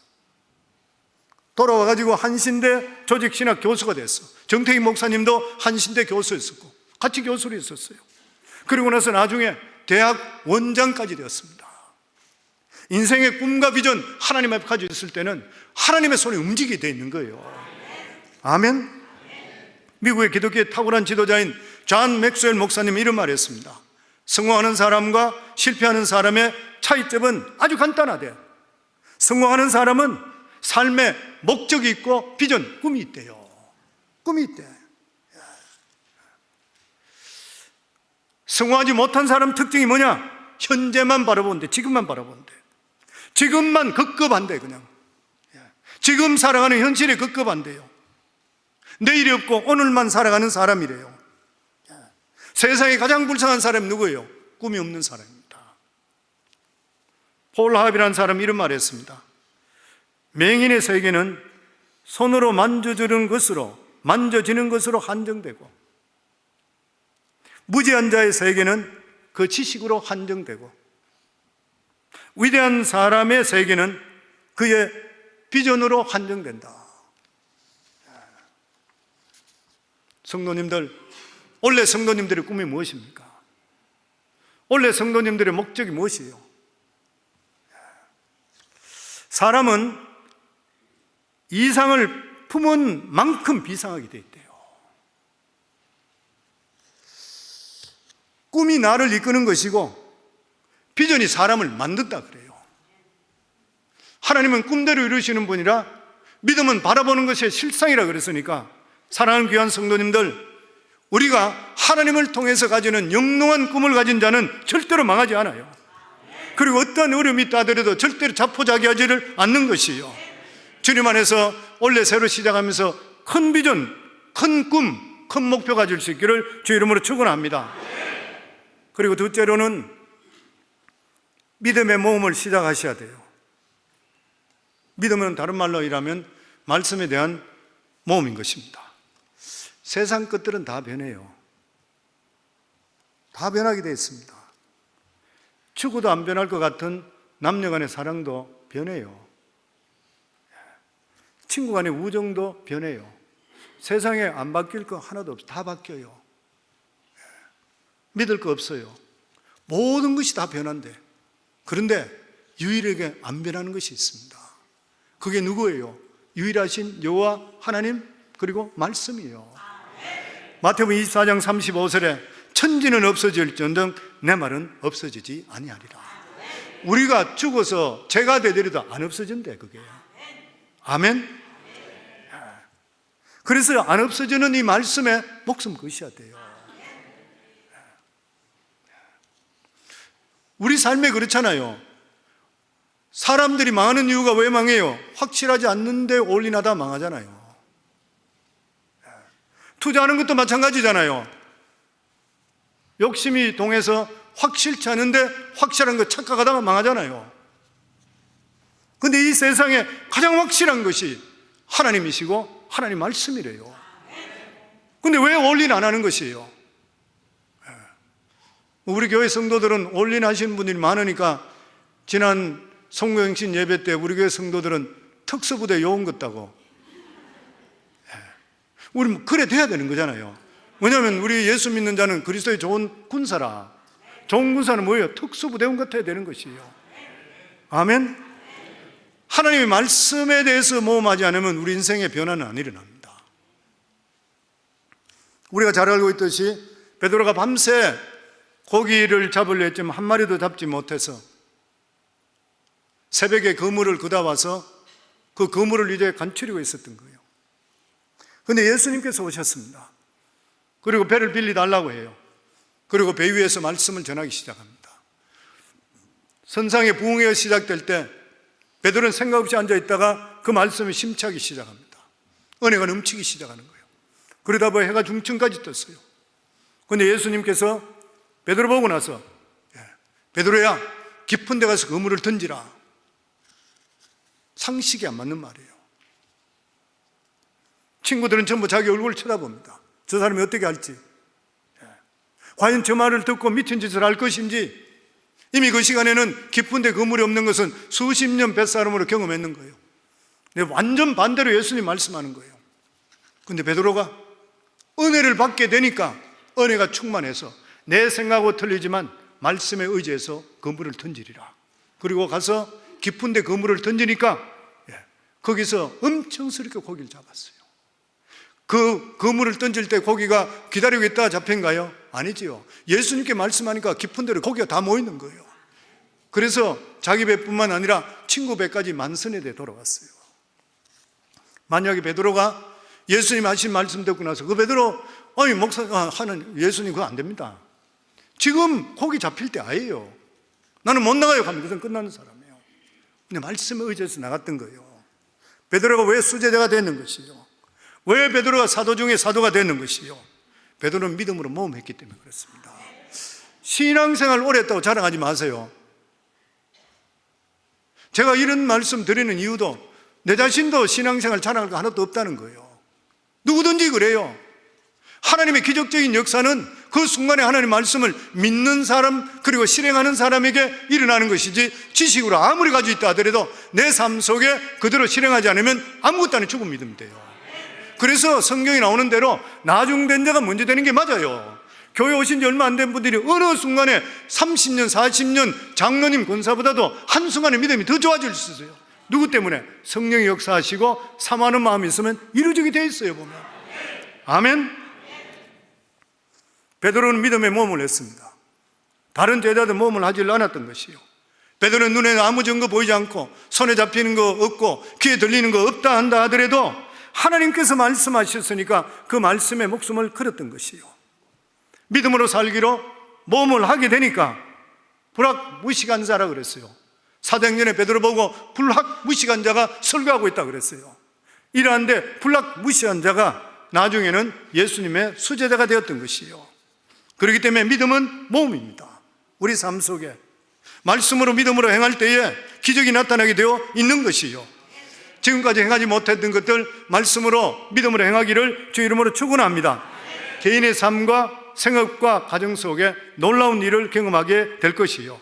돌아와가지고 한신대 조직신학 교수가 됐어. 정태기 목사님도 한신대 교수였었고 같이 교수로 있었어요. 그리고 나서 나중에 대학 원장까지 되었습니다. 인생의 꿈과 비전 하나님 앞에 가지고 있을 때는 하나님의 손이 움직이게 되어 있는 거예요. 아멘. 미국의 기독교의 탁월한 지도자인 존 맥스웰 목사님이 이런 말을 했습니다. 성공하는 사람과 실패하는 사람의 차이점은 아주 간단하대. 성공하는 사람은 삶에 목적이 있고 비전, 꿈이 있대요. 꿈이 있대. 성공하지 못한 사람 특징이 뭐냐? 현재만 바라보는데, 지금만 바라보는데, 지금만 급급한데, 그냥 지금 살아가는 현실에 급급한데요. 내일이 없고 오늘만 살아가는 사람이래요. 세상에 가장 불쌍한 사람이 누구예요? 꿈이 없는 사람입니다. 폴 하비라는 사람이 이런 말을 했습니다. 맹인의 세계는 손으로 만져지는 것으로 한정되고, 무지한 자의 세계는 그 지식으로 한정되고, 위대한 사람의 세계는 그의 비전으로 한정된다. 성도님들, 원래 성도님들의 꿈이 무엇입니까? 원래 성도님들의 목적이 무엇이에요? 사람은 이상을 품은 만큼 비상하게 돼 있대요. 꿈이 나를 이끄는 것이고 비전이 사람을 만든다 그래요. 하나님은 꿈대로 이루시는 분이라 믿음은 바라보는 것이 실상이라 그랬으니까, 사랑하는 귀한 성도님들, 우리가 하나님을 통해서 가지는 영롱한 꿈을 가진 자는 절대로 망하지 않아요. 그리고 어떠한 어려움이 있다 하더라도 절대로 자포자기하지를 않는 것이요, 주님 안에서 원래 새로 시작하면서 큰 비전, 큰 꿈, 큰 목표 가질 수 있기를 주 이름으로 축원합니다. 그리고 둘째로는 믿음의 모험을 시작하셔야 돼요. 믿음은 다른 말로 이라면 말씀에 대한 모험인 것입니다. 세상 것들은 다 변해요. 다 변하게 되어 있습니다. 죽어도 안 변할 것 같은 남녀 간의 사랑도 변해요. 친구 간의 우정도 변해요. 세상에 안 바뀔 거 하나도 없어요. 다 바뀌어요. 믿을 거 없어요. 모든 것이 다 변한대. 그런데 유일하게 안 변하는 것이 있습니다. 그게 누구예요? 유일하신 여호와 하나님, 그리고 말씀이에요. 마태복음 24장 35절에 천지는 없어질지언정 내 말은 없어지지 아니하리라. 우리가 죽어서 죄가 되더라도 안 없어진대, 그게. 아멘. 그래서 안 없어지는 이 말씀에 목숨 거셔야 돼요. 우리 삶에 그렇잖아요. 사람들이 망하는 이유가 왜 망해요? 확실하지 않는데 올인하다 망하잖아요. 투자하는 것도 마찬가지잖아요. 욕심이 동해서 확실치 않은데 확실한 거 착각하다가 망하잖아요. 근데 이 세상에 가장 확실한 것이 하나님이시고 하나님 말씀이래요. 근데 왜 올인 안 하는 것이에요? 우리 교회 성도들은 올인 하시는 분들이 많으니까 지난 성령신 예배 때 우리 교회 성도들은 특수부대 요원 같다고. 우리 그래 돼야 되는 거잖아요. 왜냐하면 우리 예수 믿는 자는 그리스도의 좋은 군사라. 좋은 군사는 뭐예요? 특수부대원 같아야 되는 것이에요. 아멘. 하나님의 말씀에 대해서 모험하지 않으면 우리 인생의 변화는 안 일어납니다. 우리가 잘 알고 있듯이 베드로가 밤새 고기를 잡으려 했지만 한 마리도 잡지 못해서 새벽에 그물을 그다 와서 그 그물을 이제 간추리고 있었던 거예요. 그런데 예수님께서 오셨습니다. 그리고 배를 빌려달라고 해요. 그리고 배 위에서 말씀을 전하기 시작합니다. 선상의 부흥회가 시작될 때 베드로는 생각 없이 앉아있다가 그 말씀을 심취하기 시작합니다. 은혜가 넘치기 시작하는 거예요. 그러다 보니 해가 중천까지 떴어요. 그런데 예수님께서 베드로 보고 나서 베드로야, 깊은 데 가서 그물을 던지라. 상식이 안 맞는 말이에요. 친구들은 전부 자기 얼굴을 쳐다봅니다. 저 사람이 어떻게 할지, 과연 저 말을 듣고 미친 짓을 할 것인지. 이미 그 시간에는 깊은 데 그물이 없는 것은 수십 년 뱃사람으로 경험했는 거예요. 완전 반대로 예수님 말씀하는 거예요. 그런데 베드로가 은혜를 받게 되니까 은혜가 충만해서 내 생각하고 틀리지만 말씀에 의지해서 그물을 던지리라. 그리고 가서 깊은 데 그물을 던지니까 거기서 엄청스럽게 고기를 잡았어요. 그 그물을 던질 때 고기가 기다리고 있다가 잡힌가요? 아니지요. 예수님께 말씀하니까 깊은 데로 고기가 다 모이는 거예요. 그래서 자기 배뿐만 아니라 친구 배까지 만선에 대 돌아왔어요. 만약에 베드로가 예수님 하신 말씀 듣고 나서 그 베드로, 아니 목사 하는 예수님 그거 안 됩니다. 지금 고기 잡힐 때 아니에요. 나는 못 나가요 하면 그건 끝나는 사람이에요. 근데 말씀에 의지해서 나갔던 거예요. 베드로가 왜 수제자가 됐는 것이요? 왜 베드로가 사도 중에 사도가 됐는 것이요? 베드로는 믿음으로 모험했기 때문에 그렇습니다. 신앙생활 오래 했다고 자랑하지 마세요. 제가 이런 말씀 드리는 이유도 내 자신도 신앙생활 자랑할 거 하나도 없다는 거예요. 누구든지 그래요. 하나님의 기적적인 역사는 그 순간에 하나님 말씀을 믿는 사람 그리고 실행하는 사람에게 일어나는 것이지, 지식으로 아무리 가지고 있다 하더라도 내 삶 속에 그대로 실행하지 않으면 아무것도 아닌 죽은 믿음 돼요. 그래서 성경이 나오는 대로 나중된 자가 먼저 되는 게 맞아요. 교회 오신 지 얼마 안 된 분들이 어느 순간에 30년, 40년 장로님 권사보다도 한순간에 믿음이 더 좋아질 수 있어요. 누구 때문에? 성령이 역사하시고 사모하는 마음이 있으면 이루어지게 돼 있어요, 보면. 아멘. 베드로는 믿음의 모험을 했습니다. 다른 제자들 모험을 하지 않았던 것이요. 베드로는 눈에 아무 증거 보이지 않고 손에 잡히는 거 없고 귀에 들리는 거 없다 한다 하더라도 하나님께서 말씀하셨으니까 그 말씀에 목숨을 걸었던 것이요. 믿음으로 살기로 모험을 하게 되니까 불학무식한 자라 그랬어요. 사도행전에 베드로 보고 불학무식한 자가 설교하고 있다 그랬어요. 이러한데 불학무식한 자가 나중에는 예수님의 수제자가 되었던 것이요. 그렇기 때문에 믿음은 모험입니다. 우리 삶 속에 말씀으로 믿음으로 행할 때에 기적이 나타나게 되어 있는 것이요. 지금까지 행하지 못했던 것들 말씀으로 믿음으로 행하기를 주 이름으로 축원합니다. 개인의 삶과 생업과 가정 속에 놀라운 일을 경험하게 될 것이요.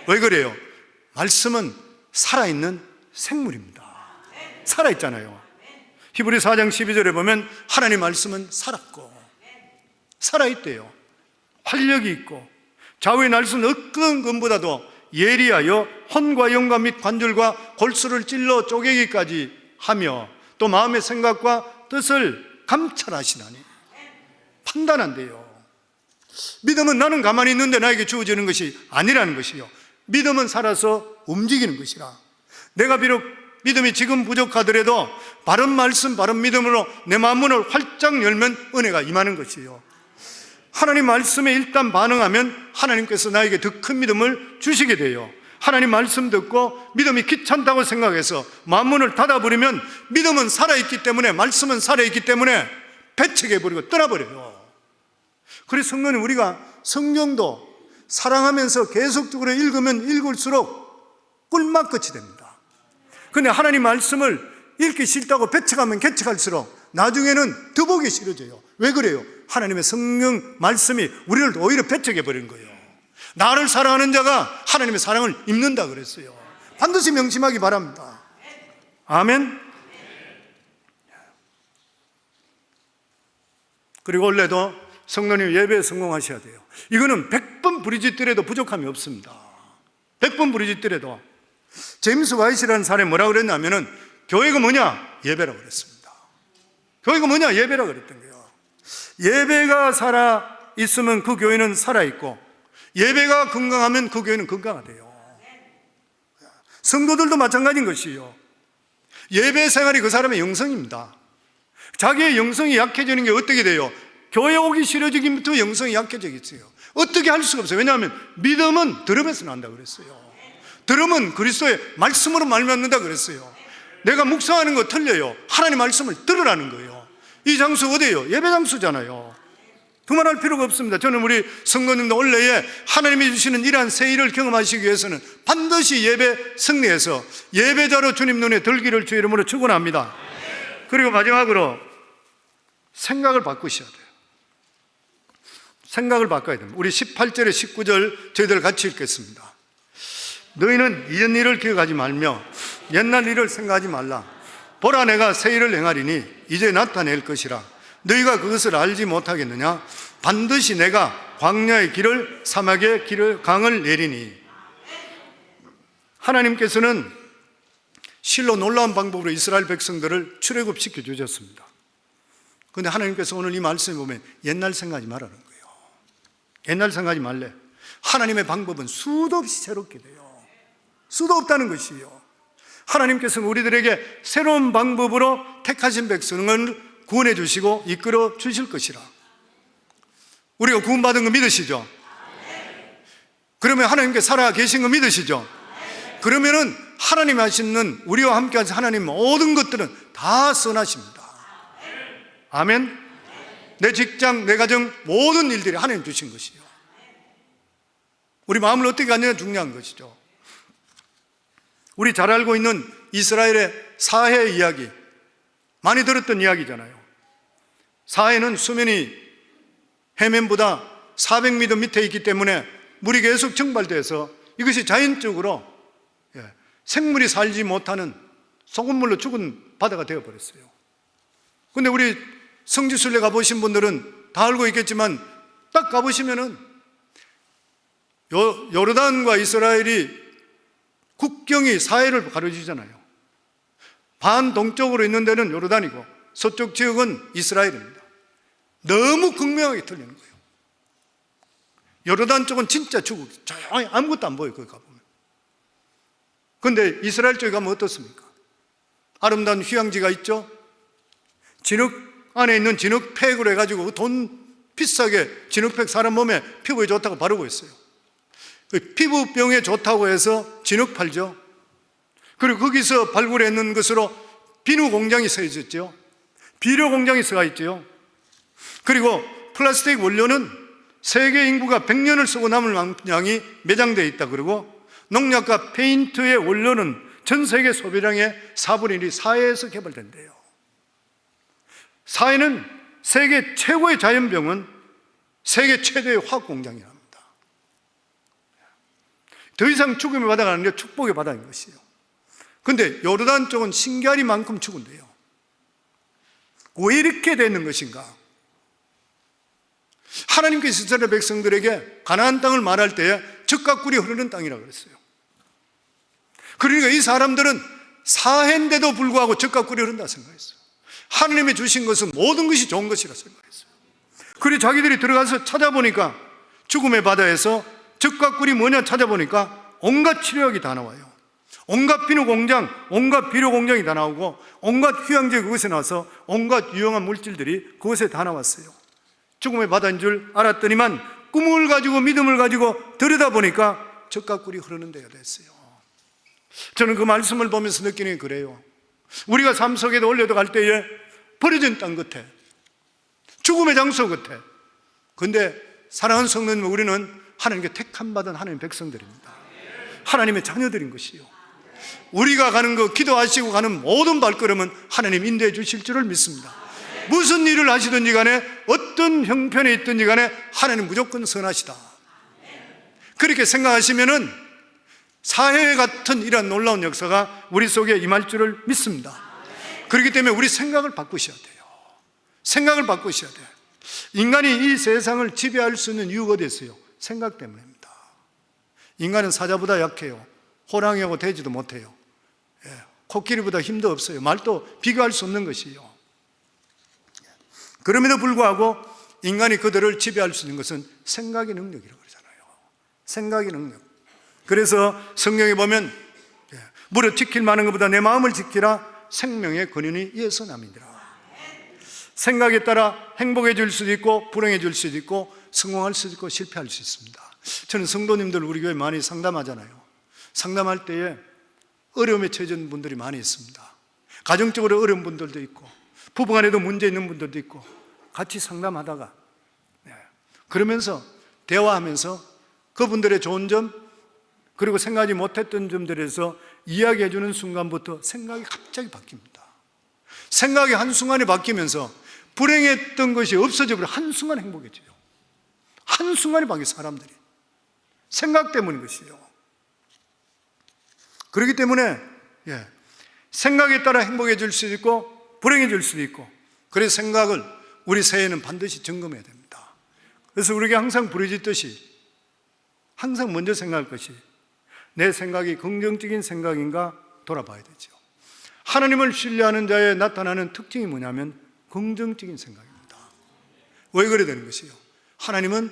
왜 그래요? 말씀은 살아있는 생물입니다. 살아있잖아요. 히브리 4장 12절에 보면 하나님 말씀은 살았고 살아있대요. 활력이 있고 좌우에 날 수는 어떤 것보다도 예리하여 혼과 영과 및 관절과 골수를 찔러 쪼개기까지 하며 또 마음의 생각과 뜻을 감찰하시나니 판단한대요. 믿음은 나는 가만히 있는데 나에게 주어지는 것이 아니라는 것이요. 믿음은 살아서 움직이는 것이라. 내가 비록 믿음이 지금 부족하더라도 바른 말씀, 바른 믿음으로 내 마음문을 활짝 열면 은혜가 임하는 것이요. 하나님 말씀에 일단 반응하면 하나님께서 나에게 더 큰 믿음을 주시게 돼요. 하나님 말씀 듣고 믿음이 귀찮다고 생각해서 마음문을 닫아버리면 믿음은 살아있기 때문에, 말씀은 살아있기 때문에 배척해버리고 떠나버려요. 그래서 성도는 우리가 성경도 사랑하면서 계속적으로 읽으면 읽을수록 꿀맛같이 됩니다. 그런데 하나님 말씀을 읽기 싫다고 배척하면 개척할수록 나중에는 더 보기 싫어져요. 왜 그래요? 하나님의 성령 말씀이 우리를 오히려 배척해버리는 거예요. 나를 사랑하는 자가 하나님의 사랑을 입는다 그랬어요. 반드시 명심하기 바랍니다. 아멘. 그리고 원래도 성도님 예배에 성공하셔야 돼요. 이거는 100번 부르짖더라도 부족함이 없습니다. 100번 부르짖더라도. 제임스 와이시라는 사람이 뭐라고 그랬냐면은 교회가 뭐냐? 예배라고 그랬습니다. 교회가 뭐냐? 예배라고 그랬던 거예요. 예배가 살아있으면 그 교회는 살아있고 예배가 건강하면 그 교회는 건강하대요. 성도들도 마찬가지인 것이요. 예배 생활이 그 사람의 영성입니다. 자기의 영성이 약해지는 게 어떻게 돼요? 교회 오기 싫어지기부터 영성이 약해지겠어요. 어떻게 할 수가 없어요. 왜냐하면 믿음은 들음에서 난다 그랬어요. 들음은 그리스도의 말씀으로 말미암는다 그랬어요. 내가 묵상하는 거 틀려요. 하나님 말씀을 들으라는 거예요. 이 장소 어디예요? 예배 장소잖아요. 두말할 필요가 없습니다. 저는 우리 성도님도 올해에 하나님이 주시는 이러한 새 일을 경험하시기 위해서는 반드시 예배 승리해서 예배자로 주님 눈에 들기를 주 이름으로 축원합니다. 그리고 마지막으로 생각을 바꾸셔야 돼요. 생각을 바꿔야 됩니다. 우리 18절에 19절 저희들 같이 읽겠습니다. 너희는 이전 일을 기억하지 말며 옛날 일을 생각하지 말라. 보라, 내가 새 일을 행하리니 이제 나타낼 것이라. 너희가 그것을 알지 못하겠느냐? 반드시 내가 광야의 길을, 사막의 길을, 강을 내리니. 하나님께서는 실로 놀라운 방법으로 이스라엘 백성들을 출애굽시켜 주셨습니다. 그런데 하나님께서 오늘 이 말씀에 보면 옛날 생각하지 말라는 거예요. 옛날 생각하지 말래. 하나님의 방법은 수도 없이 새롭게 돼요. 수도 없다는 것이요. 하나님께서는 우리들에게 새로운 방법으로 택하신 백성을 구원해 주시고 이끌어 주실 것이라. 우리가 구원받은 거 믿으시죠? 그러면 하나님께 살아 계신 거 믿으시죠? 그러면은 하나님이 하시는, 우리와 함께 하신 하나님 모든 것들은 다 선하십니다. 아멘. 내 직장, 내 가정 모든 일들이 하나님 주신 것이요. 우리 마음을 어떻게 갖느냐 중요한 것이죠. 우리 잘 알고 있는 이스라엘의 사해 이야기, 많이 들었던 이야기잖아요. 사해는 수면이 해면보다 400m 밑에 있기 때문에 물이 계속 증발돼서 이것이 자연적으로 생물이 살지 못하는 소금물로 죽은 바다가 되어버렸어요. 그런데 우리 성지순례 가보신 분들은 다 알고 있겠지만 딱 가보시면은 요르단과 이스라엘이 국경이 사해를 가로지잖아요. 반 동쪽으로 있는 데는 요르단이고 서쪽 지역은 이스라엘입니다. 너무 극명하게 틀리는 거예요. 요르단 쪽은 진짜 죽고 조용히 아무것도 안 보여요. 거기 가보면. 그런데 이스라엘 쪽에 가면 어떻습니까? 아름다운 휴양지가 있죠. 진흙 안에 있는 진흙팩으로 해가지고 돈 비싸게 진흙팩 사람 몸에 피부에 좋다고 바르고 있어요. 피부병에 좋다고 해서 진흙 팔죠. 그리고 거기서 발굴했는 것으로 비누 공장이 서 있었죠. 비료 공장이 서 있죠. 그리고 플라스틱 원료는 세계 인구가 100년을 쓰고 남을 양이 매장되어 있다. 그리고 농약과 페인트의 원료는 전 세계 소비량의 4분의 1이 사해에서 개발된대요. 사해는 세계 최고의 자연병원, 세계 최대의 화학 공장이랍니다. 더 이상 죽음의 바다가 아니라 축복의 바다인 것이에요. 그런데 요르단 쪽은 신기하리만큼 죽은데요. 왜 이렇게 되는 것인가? 하나님께서 이스라엘 백성들에게 가나안 땅을 말할 때에 젖과 꿀이 흐르는 땅이라고 그랬어요. 그러니까 이 사람들은 사해인데도 불구하고 젖과 꿀이 흐른다 생각했어요. 하나님이 주신 것은 모든 것이 좋은 것이라 생각했어요. 그리고 자기들이 들어가서 찾아보니까 죽음의 바다에서 젖과 꿀이 뭐냐 찾아보니까 온갖 치료약이 다 나와요. 온갖 비누 공장, 온갖 비료 공장이 다 나오고 온갖 휴양지 그것에 나와서 온갖 유용한 물질들이 그것에 다 나왔어요. 죽음의 바다인 줄 알았더니만 꿈을 가지고 믿음을 가지고 들여다보니까 젖과 꿀이 흐르는 데가 됐어요. 저는 그 말씀을 보면서 느끼는 게 그래요. 우리가 삶 속에도 올려도 갈 때에 버려진 땅 끝에, 죽음의 장소 끝에, 근데 사랑하는 성도님, 우리는 하나님께 택함 받은 하나님의 백성들입니다. 하나님의 자녀들인 것이요. 우리가 가는 거, 기도하시고 가는 모든 발걸음은 하나님 인도해 주실 줄을 믿습니다. 무슨 일을 하시든지 간에, 어떤 형편에 있든지 간에 하나님 무조건 선하시다. 그렇게 생각하시면은 사해 같은 이런 놀라운 역사가 우리 속에 임할 줄을 믿습니다. 그렇기 때문에 우리 생각을 바꾸셔야 돼요. 생각을 바꾸셔야 돼요. 인간이 이 세상을 지배할 수 있는 이유가 어디 있어요? 생각 때문입니다. 인간은 사자보다 약해요. 호랑이하고 대지도 못해요. 코끼리보다 힘도 없어요. 말도 비교할 수 없는 것이에요. 그럼에도 불구하고 인간이 그들을 지배할 수 있는 것은 생각의 능력이라고 그러잖아요. 생각의 능력. 그래서 성경에 보면 무릇 지킬 만한 것보다 내 마음을 지키라, 생명의 근원이 이에서 남이니라. 생각에 따라 행복해질 수도 있고 불행해질 수도 있고 성공할 수도 있고 실패할 수 있습니다. 저는 성도님들 우리 교회 많이 상담하잖아요. 상담할 때에 어려움에 처해진 분들이 많이 있습니다. 가정적으로 어려운 분들도 있고 부부간에도 문제 있는 분들도 있고 같이 상담하다가 그러면서 대화하면서 그분들의 좋은 점 그리고 생각하지 못했던 점들에서 이야기해 주는 순간부터 생각이 갑자기 바뀝니다. 생각이 한순간에 바뀌면서 불행했던 것이 없어져 버려 한순간 행복해져요. 한순간에 바뀌어요. 사람들이 생각 때문인 것이에요. 그렇기 때문에 생각에 따라 행복해질 수도 있고 불행해질 수도 있고, 그래서 생각을 우리 새해에는 반드시 점검해야 됩니다. 그래서 우리에게 항상 부르짖듯이 항상 먼저 생각할 것이 내 생각이 긍정적인 생각인가 돌아봐야 되죠. 하나님을 신뢰하는 자에 나타나는 특징이 뭐냐면 긍정적인 생각입니다. 왜 그래야 되는 것이요? 하나님은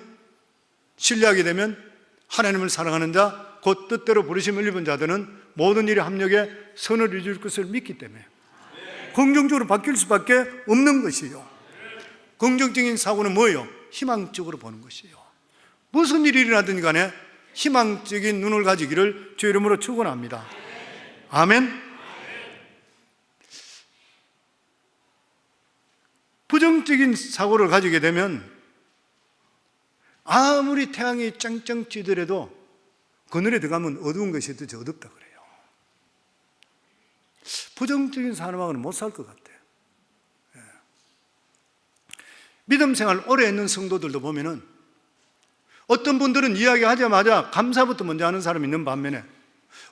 신뢰하게 되면 하나님을 사랑하는 자, 곧 뜻대로 부르심을 입은 자들은 모든 일에 합력에 선을 이룰 것을 믿기 때문에 긍정적으로 바뀔 수밖에 없는 것이요. 긍정적인 사고는 뭐예요? 희망적으로 보는 것이요. 무슨 일이 일어나든 간에 희망적인 눈을 가지기를 주의 이름으로 축원합니다. 아멘. 부정적인 사고를 가지게 되면 아무리 태양이 짱짱 찌더라도 그늘에 들어가면 어두운 것이 더 어둡다 그래요. 부정적인 사람하고는 못 살 것 같아요. 믿음 생활 오래 했는 성도들도 보면은 어떤 분들은 이야기하자마자 감사부터 먼저 하는 사람이 있는 반면에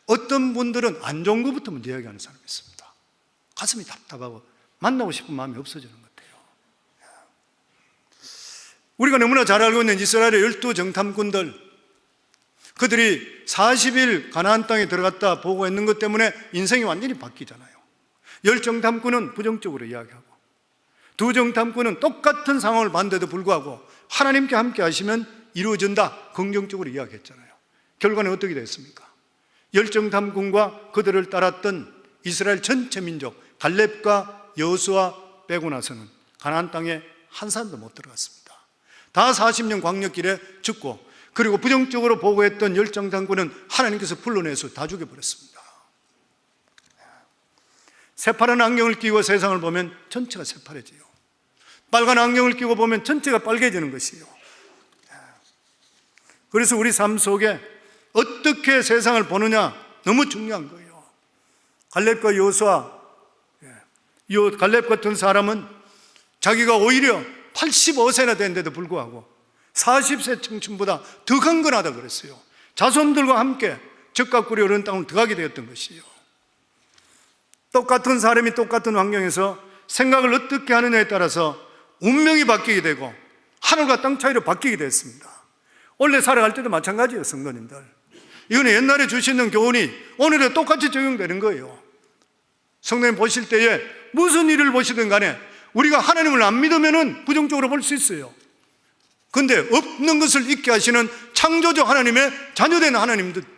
어떤 분들은 안 좋은 것부터 먼저 이야기하는 사람이 있습니다. 가슴이 답답하고 만나고 싶은 마음이 없어지는 것 같아요. 우리가 너무나 잘 알고 있는 이스라엘의 12정탐꾼들, 그들이 40일 가나안 땅에 들어갔다 보고했는 것 때문에 인생이 완전히 바뀌잖아요. 10정탐꾼은 부정적으로 이야기하고 2정탐꾼은 똑같은 상황을 봤는데도 불구하고 하나님께 함께 하시면 이루어진다, 긍정적으로 이야기했잖아요. 결과는 어떻게 됐습니까? 열정탐꾼과 그들을 따랐던 이스라엘 전체 민족 갈렙과 여호수아 빼고 나서는 가나안 땅에 한 사람도 못 들어갔습니다. 다 40년 광역길에 죽고, 그리고 부정적으로 보고했던 열정탐꾼은 하나님께서 불러내서 다 죽여버렸습니다. 새파란 안경을 끼고 세상을 보면 전체가 새파래져요. 빨간 안경을 끼고 보면 전체가 빨개지는 것이에요. 그래서 우리 삶 속에 어떻게 세상을 보느냐 너무 중요한 거예요. 갈렙과 여호수아, 갈렙 같은 사람은 자기가 오히려 85세나 됐는데도 불구하고 40세 청춘보다 더 강건하다 그랬어요. 자손들과 함께 적과 꿀이 흐르는 땅을 들어가게 되었던 것이에요. 똑같은 사람이 똑같은 환경에서 생각을 어떻게 하느냐에 따라서 운명이 바뀌게 되고 하늘과 땅 차이로 바뀌게 됐습니다. 원래 살아갈 때도 마찬가지예요, 성도님들. 이거는 옛날에 주시는 교훈이 오늘에 똑같이 적용되는 거예요. 성도님 보실 때에 무슨 일을 보시든 간에 우리가 하나님을 안 믿으면 부정적으로 볼 수 있어요. 근데 없는 것을 있게 하시는 창조주 하나님의 자녀된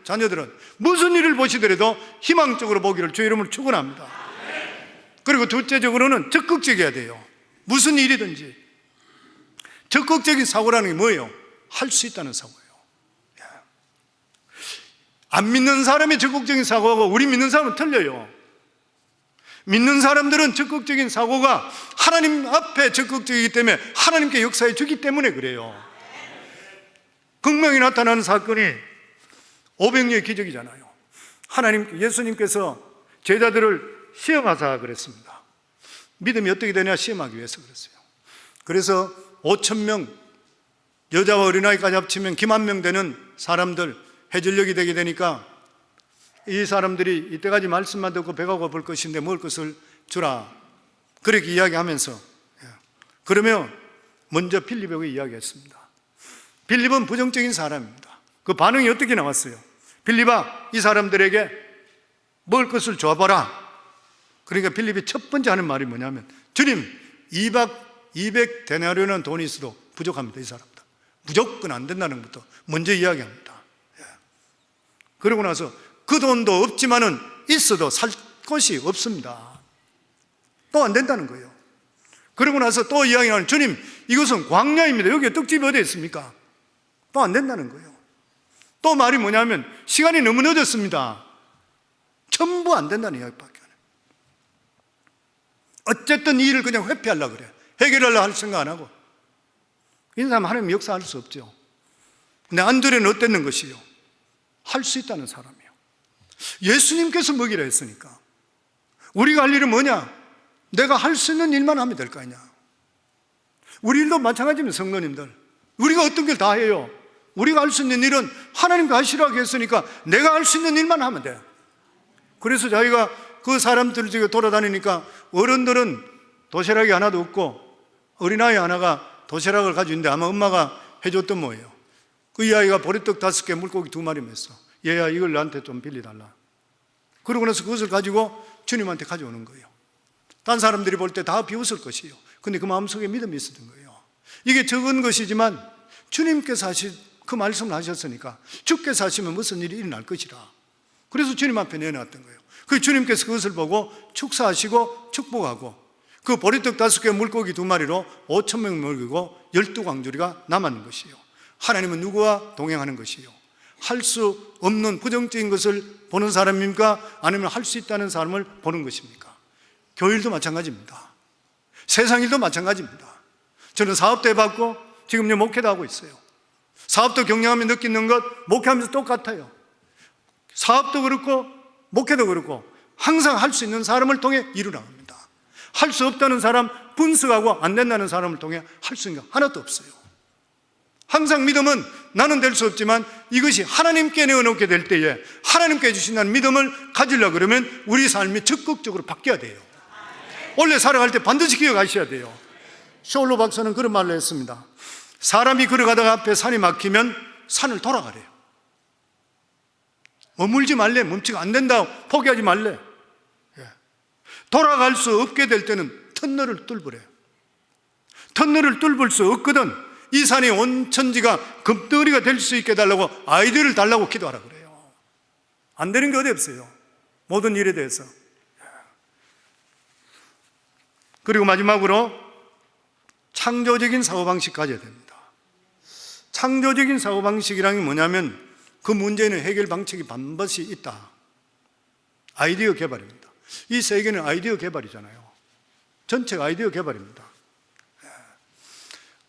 자녀들은 무슨 일을 보시더라도 희망적으로 보기를 주의 이름으로 축원합니다. 그리고 둘째적으로는 적극적이어야 돼요. 무슨 일이든지 적극적인 사고라는 게 뭐예요? 할 수 있다는 사고예요. 안 믿는 사람이 적극적인 사고하고 우리 믿는 사람은 틀려요. 믿는 사람들은 적극적인 사고가 하나님 앞에 적극적이기 때문에 하나님께 역사해 주기 때문에 그래요. 극명히 나타나는 사건이 500년의 기적이잖아요. 예수님께서 제자들을 시험하자 그랬습니다. 믿음이 어떻게 되냐 시험하기 위해서 그랬어요. 그래서 5,000명, 여자와 어린아이까지 합치면 기만 명 되는 사람들, 해전력이 되게 되니까 이 사람들이 이때까지 말씀만 듣고 배가 고플 것인데 먹을 것을 주라, 그렇게 이야기하면서, 그러면 먼저 빌립에게 이야기했습니다. 빌립은 부정적인 사람입니다. 그 반응이 어떻게 나왔어요? 빌립아, 이 사람들에게 먹을 것을 줘봐라. 그러니까 빌립이 첫 번째 하는 말이 뭐냐면, 주님, 200 데나리온이라는 돈이 있어도 부족합니다. 이 사람들 무조건 안 된다는 것부터 먼저 이야기합니다. 그러고 나서 그 돈도 없지만은 있어도 살 것이 없습니다. 또 안 된다는 거예요. 그러고 나서 또 이야기하는, 주님, 이것은 광야입니다. 여기에 떡집이 어디 있습니까? 또 안 된다는 거예요. 또 말이 뭐냐면, 시간이 너무 늦었습니다. 전부 안 된다는 이야기밖에 안 해요. 어쨌든 이 일을 그냥 회피하려고 그래. 해결하려고 할 생각 안 하고. 이 사람 하나님 역사할 수 없죠. 근데 안드레는 어땠는 것이요? 할 수 있다는 사람이에요. 예수님께서 먹이라 했으니까 우리가 할 일은 뭐냐? 내가 할 수 있는 일만 하면 될 거 아니냐. 우리 일도 마찬가지입니다. 성도님들, 우리가 어떤 걸 다 해요. 우리가 할 수 있는 일은 하나님께 하시라고 했으니까 내가 할 수 있는 일만 하면 돼요. 그래서 자기가 그 사람들 중에 돌아다니니까 어른들은 도시락이 하나도 없고 어린아이 하나가 도시락을 가지고 있는데 아마 엄마가 해줬던 뭐예요? 그 이아이가 보리떡 5개, 물고기 2마리 맸어. 얘야, 이걸 나한테 좀 빌려달라. 그러고 나서 그것을 가지고 주님한테 가져오는 거예요. 딴 사람들이 볼 때 다 비웃을 것이에요. 근데 그 마음속에 믿음이 있었던 거예요. 이게 적은 것이지만 주님께서 그 말씀을 하셨으니까 주께서 하시면 무슨 일이 일어날 것이라. 그래서 주님 앞에 내놨던 거예요. 그 주님께서 그것을 보고 축사하시고 축복하고 그 보리떡 5개, 물고기 2마리로 5,000명 먹이고 12광주리가 남았는 것이에요. 하나님은 누구와 동행하는 것이에요? 할 수 없는 부정적인 것을 보는 사람입니까? 아니면 할 수 있다는 사람을 보는 것입니까? 교일도 마찬가지입니다. 세상 일도 마찬가지입니다. 저는 사업도 해봤고 지금 목회도 하고 있어요. 사업도 경영하며 느끼는 것, 목회하면서 똑같아요. 사업도 그렇고 목회도 그렇고 항상 할 수 있는 사람을 통해 이루어갑니다. 할 수 없다는 사람, 분석하고 안 된다는 사람을 통해 할 수 있는 게 하나도 없어요. 항상 믿음은 나는 될 수 없지만 이것이 하나님께 내어놓게 될 때에 하나님께 주신다는 믿음을 가지려고 그러면 우리 삶이 적극적으로 바뀌어야 돼요. 원래 살아갈 때 반드시 기억하셔야 돼요. 쇼울로 박사는 그런 말을 했습니다. 사람이 걸어가다가 앞에 산이 막히면 산을 돌아가래요. 머물지 말래. 멈추면 안 된다. 포기하지 말래. 돌아갈 수 없게 될 때는 터널을 뚫으래요. 터널을 뚫을 수 없거든. 이 산이 온천지가 금덩어리가 될 수 있게 해달라고 아이디어를 달라고 기도하라 그래요. 안 되는 게 어디 없어요. 모든 일에 대해서. 그리고 마지막으로 창조적인 사고방식 가져야 됩니다. 창조적인 사고방식이란 게 뭐냐면 그 문제는 해결 방식이 반드시 있다. 아이디어 개발입니다. 이 세계는 아이디어 개발이잖아요. 전체가 아이디어 개발입니다.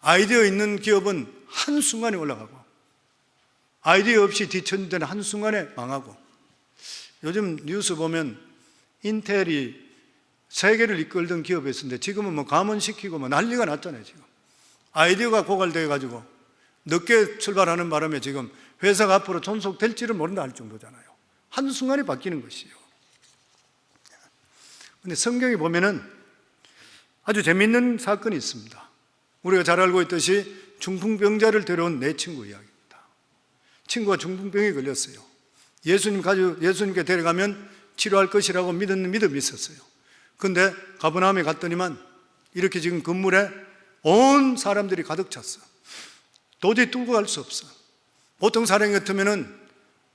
아이디어 있는 기업은 한순간에 올라가고 아이디어 없이 뒤처진 데는 한순간에 망하고, 요즘 뉴스 보면 인텔이 세계를 이끌던 기업이었는데 지금은 뭐 감원시키고 뭐 난리가 났잖아요. 지금 아이디어가 고갈되어 가지고 늦게 출발하는 바람에 지금 회사가 앞으로 존속될지를 모른다 할 정도잖아요. 한순간에 바뀌는 것이요. 근데 성경에 보면은 아주 재미있는 사건이 있습니다. 우리가 잘 알고 있듯이 중풍병자를 데려온 내 친구 이야기입니다. 친구가 중풍병에 걸렸어요. 예수님께 데려가면 치료할 것이라고 믿는 믿음이 있었어요. 근데 가버나움에 갔더니만 이렇게 지금 건물에 온 사람들이 가득 찼어. 도저히 뚫고 갈 수 없어. 보통 사람 같으면은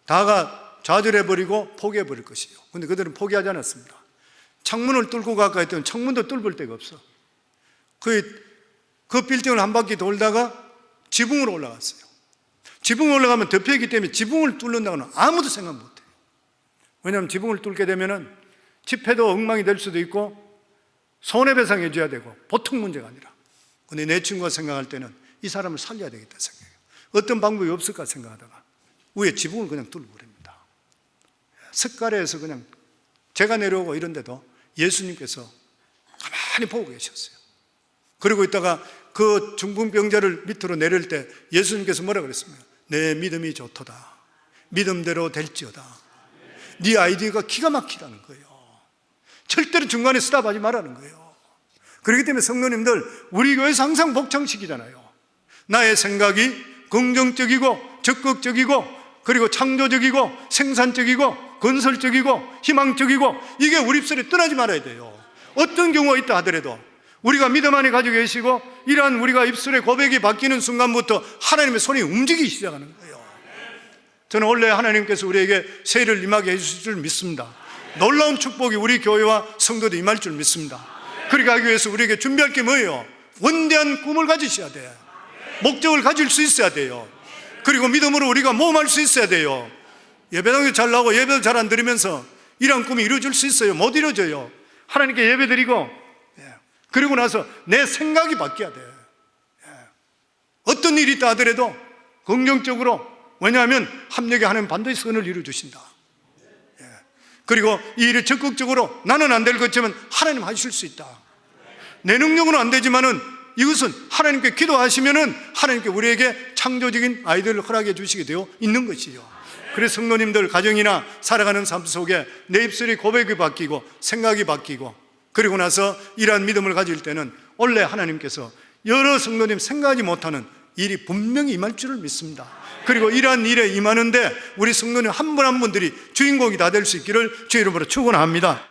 다가 좌절해버리고 포기해버릴 것이에요. 근데 그들은 포기하지 않았습니다. 창문을 뚫고 갈까 했더니 창문도 뚫을 데가 없어. 그 빌딩을 한 바퀴 돌다가 지붕으로 올라갔어요. 지붕 올라가면 덮여있기 때문에 지붕을 뚫는다고는 아무도 생각 못해요. 왜냐하면 지붕을 뚫게 되면은 집회도 엉망이 될 수도 있고 손해배상해 줘야 되고 보통 문제가 아니라. 근데 내 친구가 생각할 때는 이 사람을 살려야 되겠다 생각해요. 어떤 방법이 없을까 생각하다가 위에 지붕을 그냥 뚫고 버립니다. 석가래에서 그냥 제가 내려오고 이런데도 예수님께서 가만히 보고 계셨어요. 그리고 있다가 그 중풍병자를 밑으로 내릴 때 예수님께서 뭐라 그랬습니까? 내 믿음이 좋도다. 믿음대로 될지어다. 네 아이디어가 기가 막히다는 거예요. 절대로 중간에 스탑하지 말라는 거예요. 그렇기 때문에 성도님들, 우리 교회에서 항상 복창시키잖아요. 나의 생각이 긍정적이고 적극적이고 그리고 창조적이고 생산적이고 건설적이고 희망적이고 이게 우리 입술에 떠나지 말아야 돼요. 어떤 경우가 있다 하더라도 우리가 믿음 안에 가지고 계시고 이러한 우리가 입술의 고백이 바뀌는 순간부터 하나님의 손이 움직이기 시작하는 거예요. 저는 원래 하나님께서 우리에게 세례를 임하게 해주실 줄 믿습니다. 놀라운 축복이 우리 교회와 성도도 임할 줄 믿습니다. 그렇게 하기 위해서 우리에게 준비할 게 뭐예요? 원대한 꿈을 가지셔야 돼요. 목적을 가질 수 있어야 돼요. 그리고 믿음으로 우리가 모험할 수 있어야 돼요. 예배당도 잘 나오고 예배도 잘 안 드리면서 이러한 꿈이 이루어질 수 있어요? 못 이루어져요. 하나님께 예배 드리고 그리고 나서 내 생각이 바뀌어야 돼요. 어떤 일이 있다 하더라도 긍정적으로, 왜냐하면 합력의 하나님 반드시 선을 이루어 주신다. 그리고 이 일을 적극적으로 나는 안 될 것이지만 하나님 하실 수 있다. 내 능력으로는 안 되지만은 이것은 하나님께 기도하시면은 하나님께 우리에게 창조적인 아이디어를 허락해 주시게 되어 있는 것이죠. 그래서 성도님들 가정이나 살아가는 삶 속에 내 입술이 고백이 바뀌고 생각이 바뀌고 그리고 나서 이러한 믿음을 가질 때는 원래 하나님께서 여러 성도님 생각하지 못하는 일이 분명히 임할 줄을 믿습니다. 그리고 이러한 일에 임하는데 우리 성도님 한 분 한 분들이 주인공이 다 될 수 있기를 주의 이름으로 축원합니다.